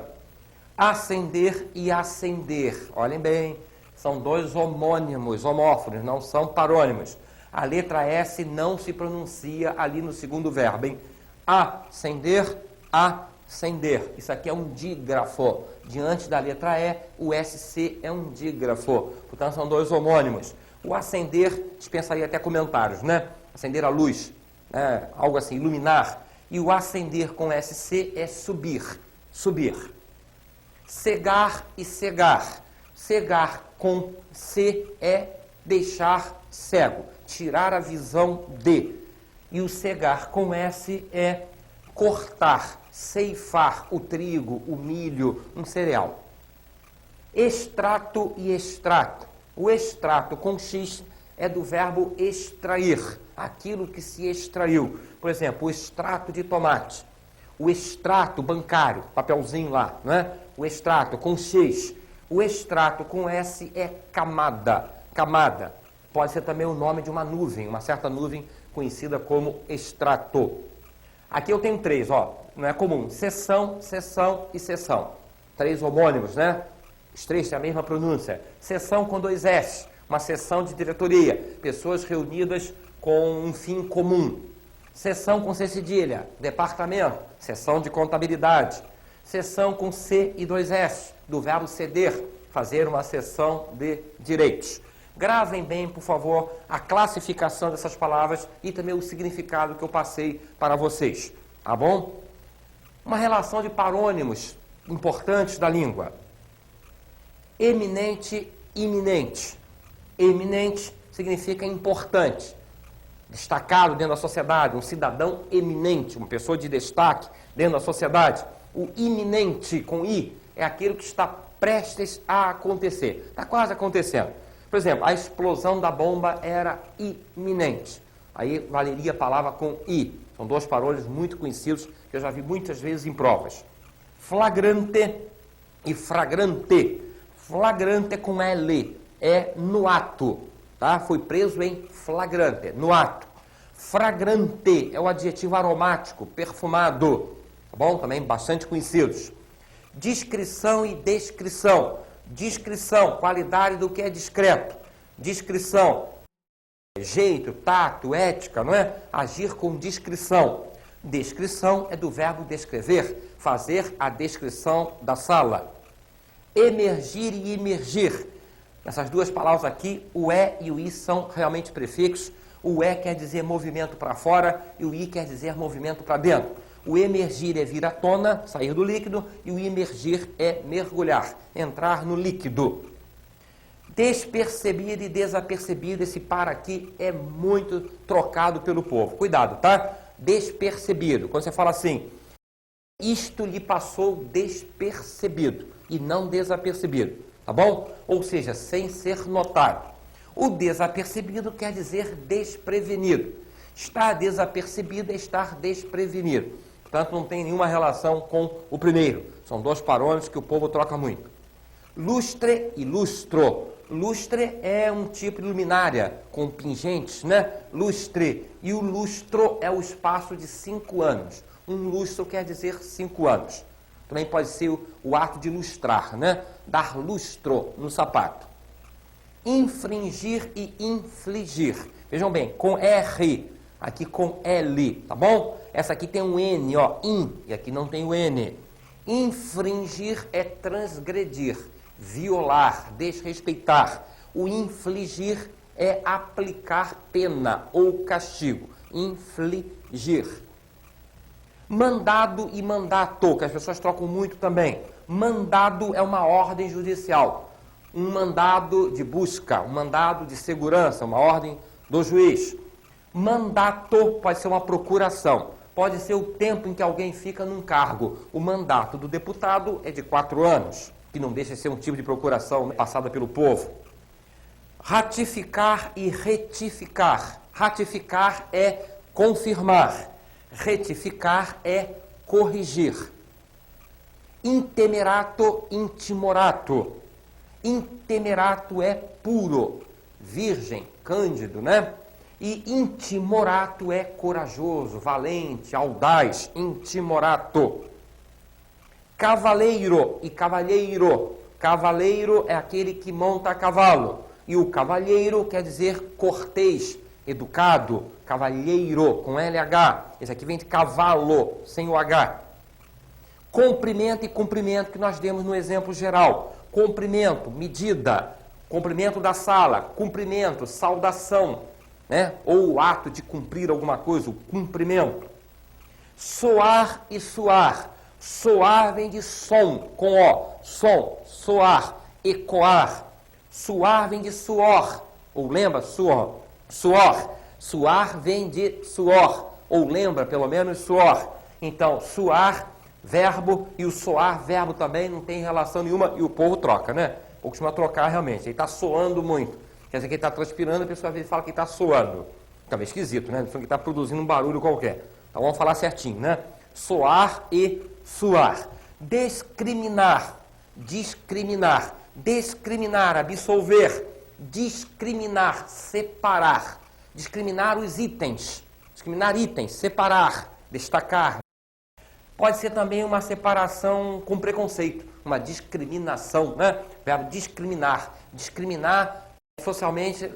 Acender e acender. Olhem bem, são dois homônimos, homófonos, não são parônimos. A letra S não se pronuncia ali no segundo verbo, hein? Acender, acender. Isso aqui é um dígrafo. Diante da letra E, o SC é um dígrafo. Portanto, são dois homônimos. O acender, dispensaria até comentários, né? Acender a luz, algo assim, iluminar. E o acender com SC é subir, subir. Cegar e cegar. Cegar com C é deixar cego, tirar a visão de. E o cegar com S é cortar, ceifar o trigo, o milho, um cereal. Extrato e extrato. O extrato com X é do verbo extrair, aquilo que se extraiu. Por exemplo, o extrato de tomate. O extrato bancário, papelzinho lá, não é? O extrato com X. O extrato com S é camada, camada. Pode ser também o nome de uma nuvem, uma certa nuvem conhecida como extrato. Aqui eu tenho três, ó, não é comum. Seção, sessão e sessão. Três homônimos, né? Os três têm a mesma pronúncia. Seção com dois S, uma sessão de diretoria. Pessoas reunidas com um fim comum. Seção com C cedilha, departamento, seção de contabilidade. Seção com C e dois S, do verbo ceder, fazer uma sessão de direitos. Gravem bem, por favor, a classificação dessas palavras e também o significado que eu passei para vocês, tá bom? Uma relação de parônimos importantes da língua. Eminente, iminente. Eminente significa importante, destacado dentro da sociedade, um cidadão eminente, uma pessoa de destaque dentro da sociedade. O iminente, com I, é aquilo que está prestes a acontecer, está quase acontecendo. Por exemplo, a explosão da bomba era iminente. Aí valeria a palavra com I. São dois parônimos muito conhecidos que eu já vi muitas vezes em provas. Flagrante e fragrante. Flagrante com L. É no ato. Tá? Foi preso em flagrante, no ato. Fragrante é o adjetivo aromático, perfumado. Tá bom? Também bastante conhecidos. Descrição e descrição. Descrição, qualidade do que é discreto. Descrição, jeito, tato, ética, não é? Agir com discrição. Descrição é do verbo descrever, fazer a descrição da sala. Emergir e emergir. Essas duas palavras aqui, o E e o I são realmente prefixos. O E quer dizer movimento para fora e o I quer dizer movimento para dentro. O emergir é vir à tona, sair do líquido, e o imergir é mergulhar, entrar no líquido. Despercebido e desapercebido, esse para aqui é muito trocado pelo povo. Cuidado, tá? Despercebido. Quando você fala assim, isto lhe passou despercebido e não desapercebido, tá bom? Ou seja, sem ser notado. O desapercebido quer dizer desprevenido. Estar desapercebido é estar desprevenido. Portanto, não tem nenhuma relação com o primeiro. São dois parônimos que o povo troca muito. Lustre e lustro. Lustre é um tipo de luminária com pingentes, né? Lustre. E o lustro é o espaço de 5 anos. Um lustro quer dizer 5 anos. Também pode ser o ato de lustrar, né? Dar lustro no sapato. Infringir e infligir. Vejam bem, com R, aqui com L, tá bom? Essa aqui tem um N, ó, in, e aqui não tem o N. Infringir é transgredir, violar, desrespeitar. O infligir é aplicar pena ou castigo. Infligir. Mandado e mandato, que as pessoas trocam muito também. Mandado é uma ordem judicial. Um mandado de busca, um mandado de segurança, uma ordem do juiz. Mandato pode ser uma procuração. Pode ser o tempo em que alguém fica num cargo. O mandato do deputado é de 4 anos, que não deixa de ser um tipo de procuração passada pelo povo. Ratificar e retificar. Ratificar é confirmar. Retificar é corrigir. Intemerato, intimorato. Intemerato é puro, virgem, cândido, né? E intimorato é corajoso, valente, audaz, intimorato. Cavaleiro e cavalheiro. Cavaleiro é aquele que monta a cavalo. E o cavalheiro quer dizer cortês, educado, cavalheiro, com LH. Esse aqui vem de cavalo, sem o H. Comprimento e cumprimento, que nós demos no exemplo geral. Comprimento, medida. Comprimento da sala. Cumprimento, saudação. Né? Ou o ato de cumprir alguma coisa, o cumprimento. Soar e suar. Soar vem de som, com O. Som, soar, ecoar. Suar vem de suor. Ou lembra? Suor. Suor. Suar vem de suor. Ou lembra, pelo menos, suor. Então, suar, verbo, e o soar, verbo também, não tem relação nenhuma, e o povo troca, né? O povo costuma trocar realmente. Ele está soando muito. Quer dizer que ele está transpirando, a pessoa às vezes fala que está soando. Fica meio esquisito, né? Que está produzindo um barulho qualquer. Então vamos falar certinho, né? Soar e suar. Discriminar. Discriminar. Discriminar, absolver. Discriminar, separar. Discriminar os itens. Discriminar itens, separar, destacar. Pode ser também uma separação com preconceito, uma discriminação, né? Verbo discriminar. Discriminar, socialmente,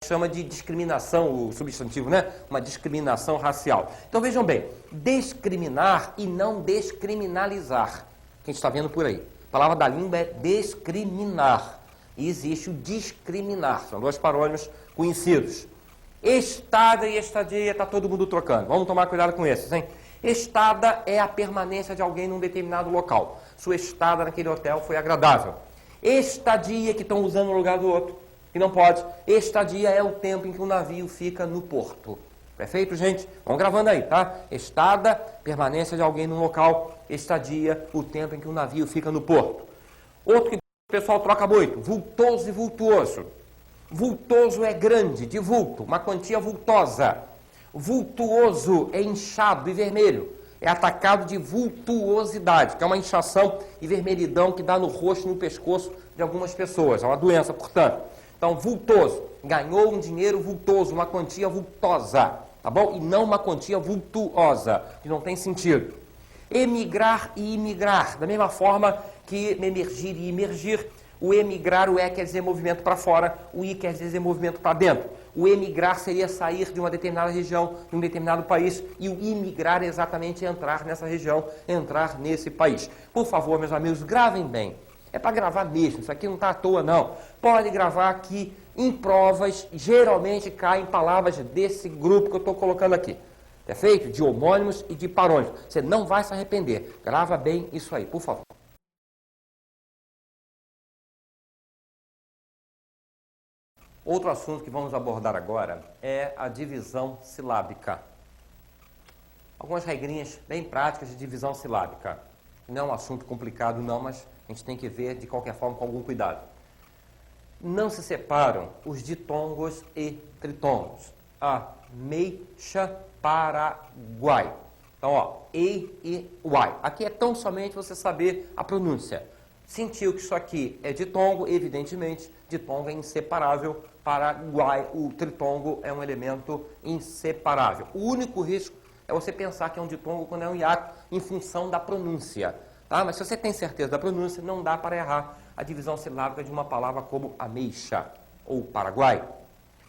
chama de discriminação, o substantivo, né? Uma discriminação racial. Então vejam bem, discriminar e não descriminalizar. Que a gente está vendo por aí. A palavra da língua é discriminar. E existe o discriminar. São dois parônimos conhecidos. Estada e estadia, está todo mundo trocando. Vamos tomar cuidado com esses, hein? Estada é a permanência de alguém num determinado local. Sua estada naquele hotel foi agradável. Estadia, que estão usando no lugar do outro, que não pode. Estadia é o tempo em que o navio fica no porto. Perfeito, gente? Vamos gravando aí, tá? Estada, permanência de alguém num local. Estadia, o tempo em que o navio fica no porto. Outro que o pessoal troca muito, vultoso e vultuoso. Vultoso é grande, de vulto, uma quantia vultosa. Vultuoso é inchado e vermelho. É atacado de vultuosidade, que é uma inchação e vermelhidão que dá no rosto e no pescoço de algumas pessoas. É uma doença, portanto. Então, vultoso. Ganhou um dinheiro vultoso, uma quantia vultosa. Tá bom? E não uma quantia vultuosa, que não tem sentido. Emigrar e imigrar. Da mesma forma que emergir e imergir. O emigrar, o E quer dizer movimento para fora, o I quer dizer movimento para dentro. O emigrar seria sair de uma determinada região, de um determinado país, e o imigrar é exatamente entrar nessa região, entrar nesse país. Por favor, meus amigos, gravem bem. É para gravar mesmo, isso aqui não está à toa, não. Pode gravar aqui em provas, geralmente caem palavras desse grupo que eu estou colocando aqui. Perfeito? De homônimos e de parônimos. Você não vai se arrepender. Grava bem isso aí, por favor. Outro assunto que vamos abordar agora é a divisão silábica. algumas regrinhas bem práticas de divisão silábica. Não é um assunto complicado não, mas a gente tem que ver de qualquer forma com algum cuidado. Não se separam os ditongos e tritongos. Ameixa, Paraguai. Então, ó, e Y. Aqui é tão somente você saber a pronúncia. Sentiu que isso aqui é ditongo, evidentemente, ditongo é inseparável. Paraguai, o tritongo é um elemento inseparável. O único risco é você pensar que é um ditongo quando é um hiato em função da pronúncia. Tá? Mas se você tem certeza da pronúncia, não dá para errar a divisão silábica de uma palavra como ameixa ou Paraguai.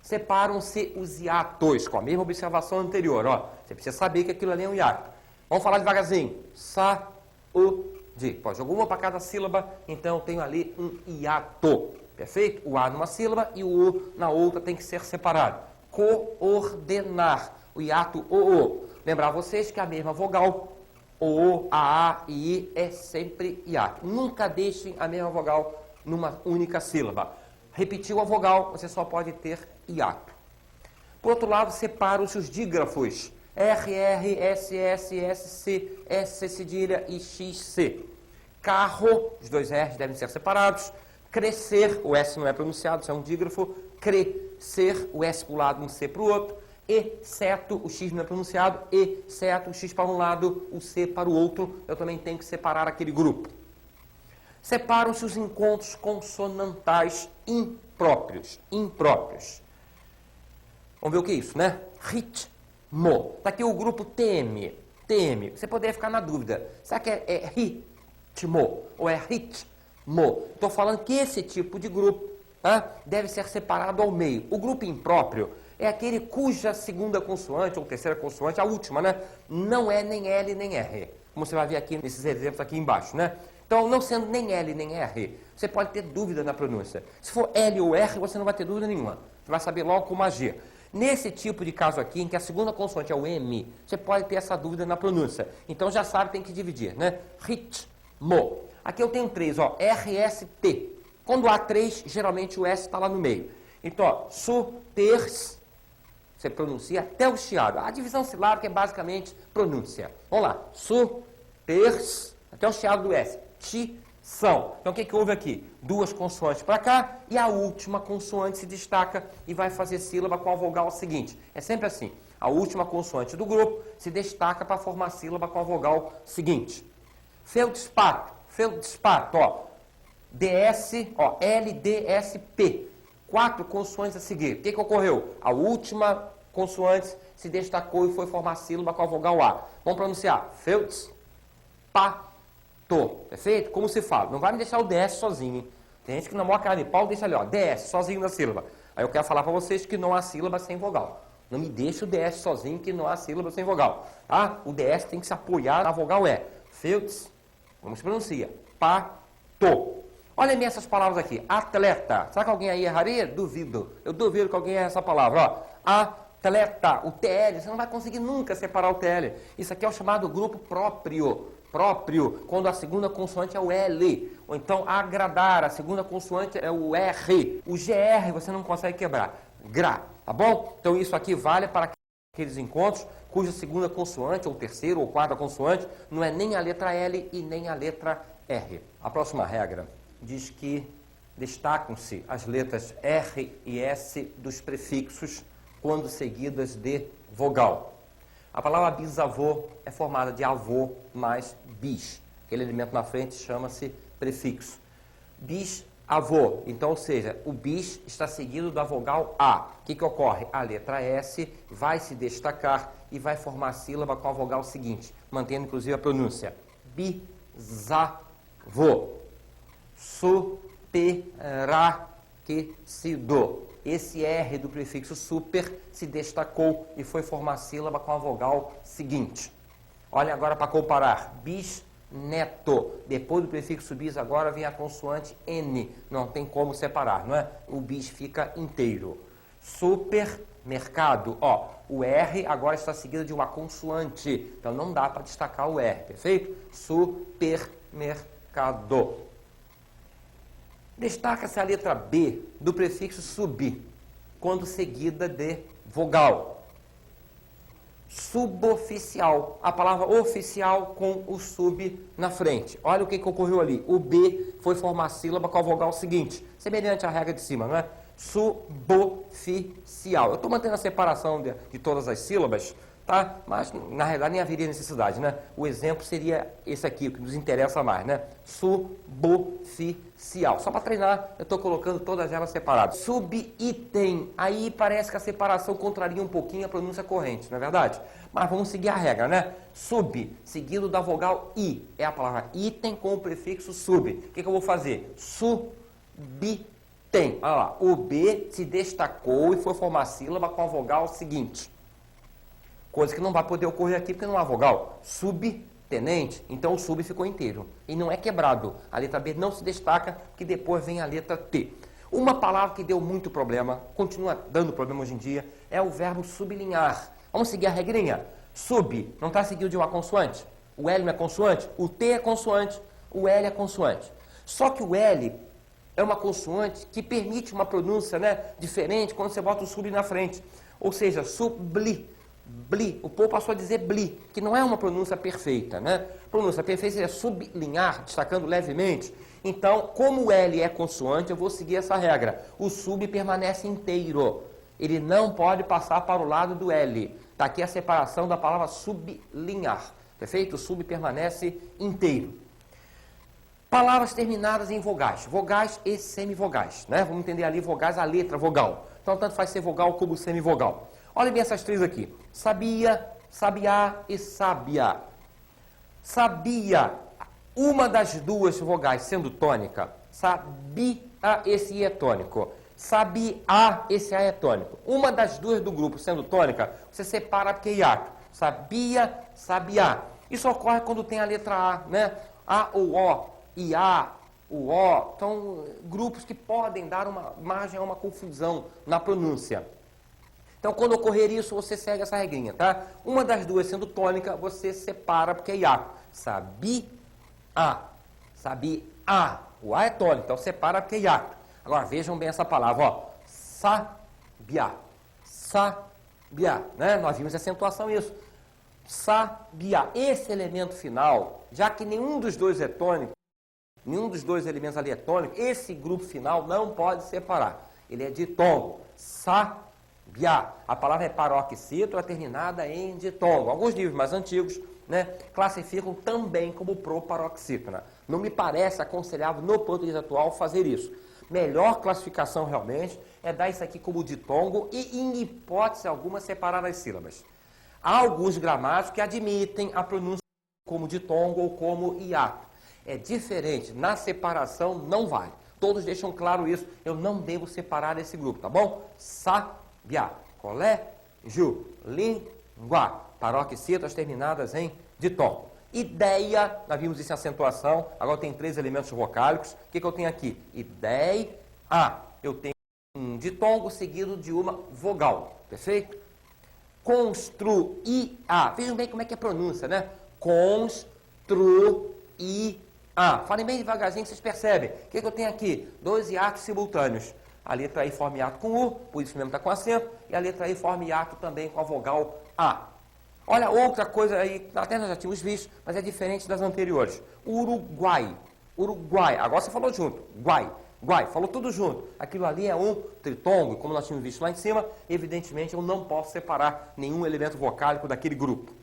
Separam-se os hiatos, com a mesma observação anterior. Ó. Você precisa saber que aquilo ali é um hiato. Vamos falar devagarzinho. Saúde. Pô, jogou uma para cada sílaba, então eu tenho ali um hiato. Perfeito? O A numa sílaba e o U na outra tem que ser separado. Coordenar. O hiato O. Lembrar vocês que a mesma vogal, O, A e I, é sempre hiato. Nunca deixem a mesma vogal numa única sílaba. Repetiu a vogal, você só pode ter hiato. Por outro lado, separam-se os dígrafos. R, R, S, S, S, C, S cedilha e X, C. Carro, os dois R's devem ser separados. Crescer, o S não é pronunciado, isso é um dígrafo. Crescer, o S para um lado, um C para o outro. Exceto, o X não é pronunciado, exceto o X para um lado, o C para o outro. Eu também tenho que separar aquele grupo. Separam-se os encontros consonantais impróprios. Vamos ver o que é isso, né? Ritmo. Está aqui o grupo TM. TM. Você poderia ficar na dúvida. Será que é ritmo ou é ritmo? Estou falando que esse tipo de grupo deve ser separado ao meio. O grupo impróprio é aquele cuja segunda consoante ou terceira consoante, a última, né? Não é nem L nem R. Como você vai ver aqui nesses exemplos aqui embaixo, né? Então, não sendo nem L nem R, você pode ter dúvida na pronúncia. Se for L ou R, você não vai ter dúvida nenhuma. Você vai saber logo como agir. Nesse tipo de caso aqui, em que a segunda consoante é o M, você pode ter essa dúvida na pronúncia. Então, já sabe, tem que dividir, né? Ritmo. Aqui eu tenho três, ó, R, S, T. Quando há três, geralmente o S está lá no meio. Então, ó, su-ters, você pronuncia até o chiado. A divisão silábica é basicamente pronúncia. Vamos lá. Su-ters, até o chiado do S. Ti, são. Então, o que houve aqui? Duas consoantes para cá e a última consoante se destaca e vai fazer sílaba com a vogal seguinte. É sempre assim. A última consoante do grupo se destaca para formar sílaba com a vogal seguinte. Feldspato, ó. DS, ó, L, D, S, P. 4 consoantes a seguir. O que ocorreu? A última consoante se destacou e foi formar sílaba com a vogal A. Vamos pronunciar. Feldspato. Perfeito? Como se fala? Não vai me deixar o DS sozinho, hein? Tem gente que namora cara de pau, deixa ali, ó, DS, sozinho na sílaba. Aí eu quero falar para vocês que não há sílaba sem vogal. Não me deixa o DS sozinho, que não há sílaba sem vogal. Tá? O DS tem que se apoiar na vogal E. Felds, como se pronuncia? Pato. Olha essas palavras aqui. Atleta. Será que alguém aí erraria? Duvido. Eu duvido que alguém erre essa palavra. Ó. Atleta. O TL. Você não vai conseguir nunca separar o TL. Isso aqui é o chamado grupo próprio. Quando a segunda consoante é o L. Ou então agradar. A segunda consoante é o R. O GR você não consegue quebrar. Gra. Tá bom? Então isso aqui vale para aqueles encontros cuja segunda consoante, ou terceira ou quarta consoante, não é nem a letra L e nem a letra R. A próxima regra diz que destacam-se as letras R e S dos prefixos quando seguidas de vogal. A palavra bisavô é formada de avô mais bis. Aquele elemento na frente chama-se prefixo. Bisavô, então, ou seja, o bis está seguido da vogal A. O que ocorre? A letra S vai se destacar e vai formar a sílaba com a vogal seguinte, mantendo inclusive a pronúncia. Bisavô. Superaquecido. Esse R do prefixo super se destacou e foi formar a sílaba com a vogal seguinte. Olha agora para comparar. Bisneto. Depois do prefixo bis agora vem a consoante N. Não tem como separar, não é? O bis fica inteiro. Supermercado. Ó, o R agora está seguido de uma consoante. Então não dá para destacar o R, perfeito? Supermercado. Destaca-se a letra B do prefixo sub, quando seguida de vogal. suboficial. A palavra oficial com o sub na frente. Olha o que ocorreu ali. O B foi formar a sílaba com a vogal seguinte, semelhante à regra de cima, não é? Suboficial. Eu estou mantendo a separação de todas as sílabas, tá? Mas, na realidade, nem haveria necessidade, né? O exemplo seria esse aqui, o que nos interessa mais, né? Suboficial. Só para treinar, eu estou colocando todas elas separadas. Subitem. Aí parece que a separação contraria um pouquinho a pronúncia corrente, não é verdade? Mas vamos seguir a regra, né? Sub, seguido da vogal I. É a palavra item com o prefixo sub. O que eu vou fazer? Subitem. Olha lá, o B se destacou e foi formar a sílaba com a vogal seguinte. Coisa que não vai poder ocorrer aqui porque não há vogal. Subtenente, então o sub ficou inteiro. E não é quebrado. A letra B não se destaca, porque depois vem a letra T. Uma palavra que deu muito problema, continua dando problema hoje em dia, é o verbo sublinhar. Vamos seguir a regrinha? Sub, não está seguido de uma consoante? O L não é consoante? O T é consoante? O L é consoante. Só que o L é uma consoante que permite uma pronúncia, né, diferente quando você bota o sub na frente. Ou seja, subli. Bli. O povo passou a dizer bli, que não é uma pronúncia perfeita, né? Pronúncia perfeita seria sublinhar, destacando levemente. Então, como o L é consoante, eu vou seguir essa regra. O sub permanece inteiro. Ele não pode passar para o lado do L. Está aqui a separação da palavra sublinhar. Perfeito? O sub permanece inteiro. Palavras terminadas em vogais. Vogais e semivogais, né? Vamos entender ali vogais, a letra vogal. Então, tanto faz ser vogal como semivogal. Olha bem essas três aqui. Sabia, sabiá e sábia. Sabia, uma das duas vogais sendo tônica. Sabia, esse I é tônico. Sabia, esse A é tônico. Uma das duas do grupo sendo tônica, você separa porque é hiato. Sabia, sabiá. Isso ocorre quando tem a letra A, né? A ou O, IA, o O. Então, grupos que podem dar uma margem a uma confusão na pronúncia. Então, quando ocorrer isso, você segue essa regrinha, tá? Uma das duas sendo tônica, você separa porque é hiato. Sabia, sabia. O A é tônico, então separa porque é hiato. Agora, vejam bem essa palavra, ó. Sabia, sabia, né? Nós vimos a acentuação isso. Sabia. Esse elemento final, já que nenhum dos dois é tônico, nenhum dos dois elementos ali é tônico, esse grupo final não pode separar. Ele é ditongo. Sabia. A palavra é paroxítono, terminada em ditongo. Alguns livros mais antigos, né, classificam também como proparoxítona. Não me parece aconselhável no português atual fazer isso. Melhor classificação realmente é dar isso aqui como ditongo e, em hipótese alguma, separar as sílabas. Há alguns gramáticos que admitem a pronúncia como ditongo ou como hiato. É diferente, na separação não vale. Todos deixam claro isso, eu não devo separar esse grupo, tá bom? Sabia, colégio, língua, paroxítonas terminadas em ditongo. Ideia, nós vimos isso em acentuação, agora tem três elementos vocálicos. O que eu tenho aqui? Ideia, eu tenho um ditongo seguido de uma vogal, perfeito? Construir, vejam bem como é que é a pronúncia, né? Construir. Falem bem devagarzinho que vocês percebem. O que eu tenho aqui? Dois hiatos simultâneos. A letra I forma hiato com U, por isso mesmo está com acento, e a letra I forma hiato também com a vogal A. Olha, outra coisa aí, até nós já tínhamos visto, mas é diferente das anteriores. Uruguai. Uruguai. Agora você falou junto. Guai. Falou tudo junto. Aquilo ali é um tritongo, como nós tínhamos visto lá em cima, evidentemente eu não posso separar nenhum elemento vocálico daquele grupo.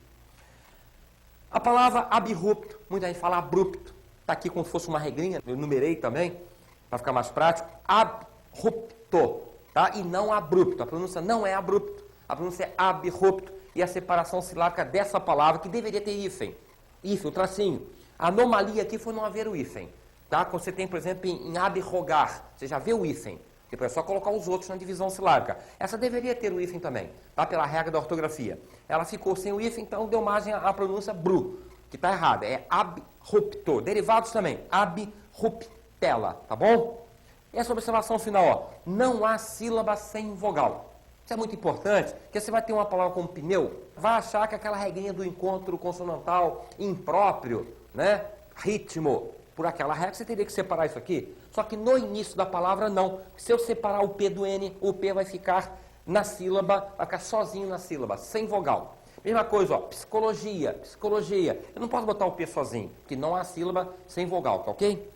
A palavra abrupto, muita gente fala abrupto. Está aqui como se fosse uma regrinha, eu numerei também, para ficar mais prático. Abrupto, tá? E não abrupto. A pronúncia não é abrupto, a pronúncia é abrupto. E a separação silábica dessa palavra, que deveria ter hífen, o tracinho. A anomalia aqui foi não haver o hífen. Tá? Quando você tem, por exemplo, em abrogar, você já vê o hífen. Depois é só colocar os outros na divisão silábica. Essa deveria ter o hífen também, tá? Pela regra da ortografia. Ela ficou sem o hífen, então deu margem à pronúncia bru, que está errada. É abrupto. Derivados também. Abruptela, tá bom? Essa observação final, ó. Não há sílaba sem vogal. Isso é muito importante, porque você vai ter uma palavra como pneu, vai achar que aquela regrinha do encontro consonantal impróprio, né? Ritmo, por aquela regra, você teria que separar isso aqui. Só que no início da palavra, não. Se eu separar o P do N, o P vai ficar na sílaba, vai ficar sozinho na sílaba, sem vogal. Mesma coisa, ó, psicologia, psicologia. Eu não posso botar o P sozinho, porque não há sílaba sem vogal, tá ok?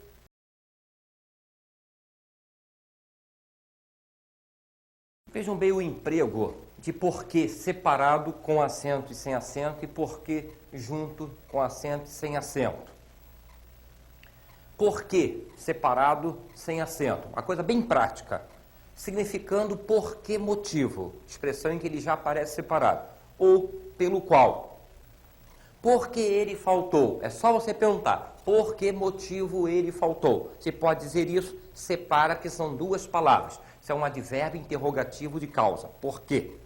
Vejam bem o emprego de porquê separado com acento e sem acento e porquê junto com acento e sem acento. Porquê separado sem acento, uma coisa bem prática, significando por que motivo, expressão em que ele já aparece separado, ou pelo qual. Por que ele faltou? É só você perguntar, por que motivo ele faltou? Você pode dizer isso, separa, que são duas palavras. Isso é um advérbio interrogativo de causa. Por quê?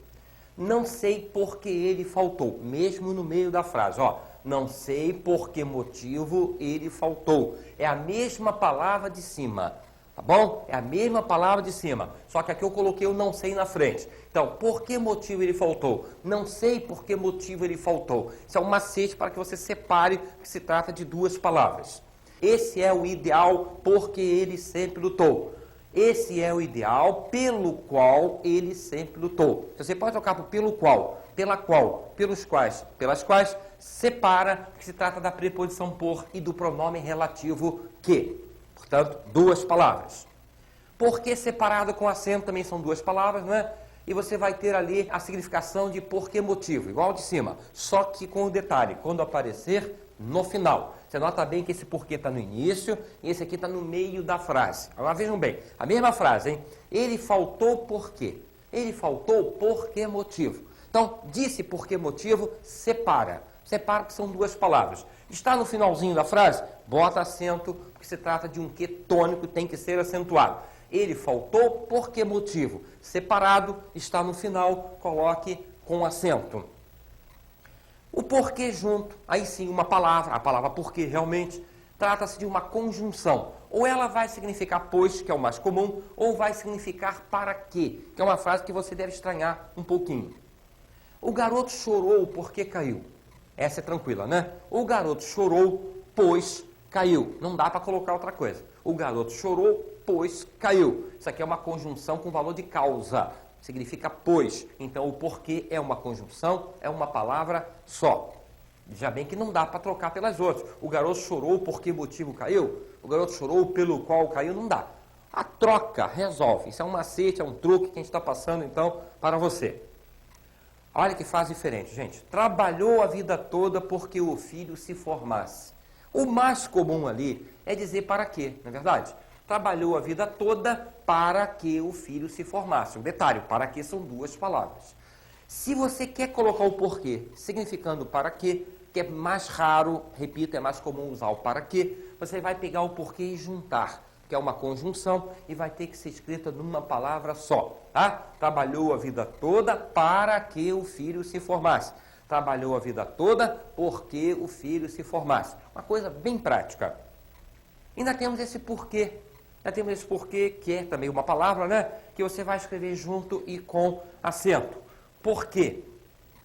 Não sei por que ele faltou, mesmo no meio da frase, ó. Não sei por que motivo ele faltou. É a mesma palavra de cima, tá bom? É a mesma palavra de cima, só que aqui eu coloquei o não sei na frente. Então, por que motivo ele faltou? Não sei por que motivo ele faltou. Isso é um macete para que você separe que se trata de duas palavras. Esse é o ideal porque ele sempre lutou. Esse é o ideal pelo qual ele sempre lutou. Você pode trocar por pelo qual, pela qual, pelos quais, pelas quais, separa que se trata da preposição por e do pronome relativo que. Portanto, duas palavras. Por que separado com acento também são duas palavras, não é? E você vai ter ali a significação de por que motivo, igual de cima, só que com o detalhe, quando aparecer no final. Você nota bem que esse porquê está no início e esse aqui está no meio da frase. Agora vejam bem, a mesma frase, hein? Ele faltou por quê? Ele faltou por que motivo? Então, disse por que motivo, separa. Separa que são duas palavras. Está no finalzinho da frase, bota acento, porque se trata de um que tônico, tem que ser acentuado. Ele faltou por que motivo? Separado, está no final, coloque com acento. O porquê junto, aí sim uma palavra, a palavra porquê realmente, trata-se de uma conjunção. Ou ela vai significar pois, que é o mais comum, ou vai significar para quê, que é uma frase que você deve estranhar um pouquinho. O garoto chorou porque caiu. Essa é tranquila, né? O garoto chorou, pois caiu. Não dá para colocar outra coisa. O garoto chorou, pois caiu. Isso aqui é uma conjunção com valor de causa. Significa pois. Então, o porquê é uma conjunção, é uma palavra só. Já bem que não dá para trocar pelas outras. O garoto chorou por que motivo caiu? O garoto chorou pelo qual caiu? Não dá. A troca resolve. Isso é um macete, é um truque que a gente está passando, então, para você. Olha que faz diferente, gente. Trabalhou a vida toda porque o filho se formasse. O mais comum ali é dizer para quê, não é verdade? Trabalhou a vida toda para que o filho se formasse. Um detalhe, para que são duas palavras. Se você quer colocar o porquê, significando para quê, que é mais raro, repito, é mais comum usar o para quê, você vai pegar o porquê e juntar, que é uma conjunção e vai ter que ser escrita numa palavra só, tá? Trabalhou a vida toda para que o filho se formasse. Trabalhou a vida toda porque o filho se formasse. Uma coisa bem prática. Ainda temos esse porquê. Ainda temos esse porquê, que é também uma palavra, né? Que você vai escrever junto e com acento. Porquê?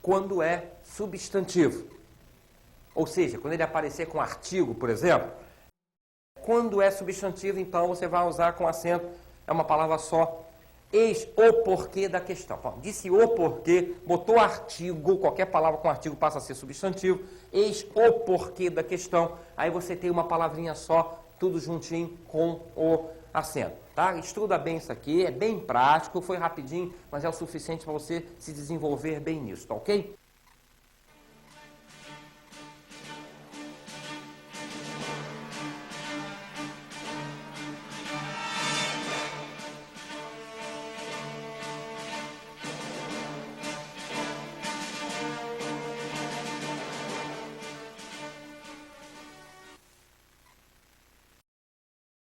Quando é substantivo. Ou seja, quando ele aparecer com artigo, por exemplo. Quando é substantivo, então, você vai usar com acento. É uma palavra só. Eis o porquê da questão. Bom, disse o porquê, botou artigo, qualquer palavra com artigo passa a ser substantivo. Eis o porquê da questão. Aí você tem uma palavrinha só, tudo juntinho com o acento. Tá? Estuda bem isso aqui, é bem prático, foi rapidinho, mas é o suficiente para você se desenvolver bem nisso, tá ok?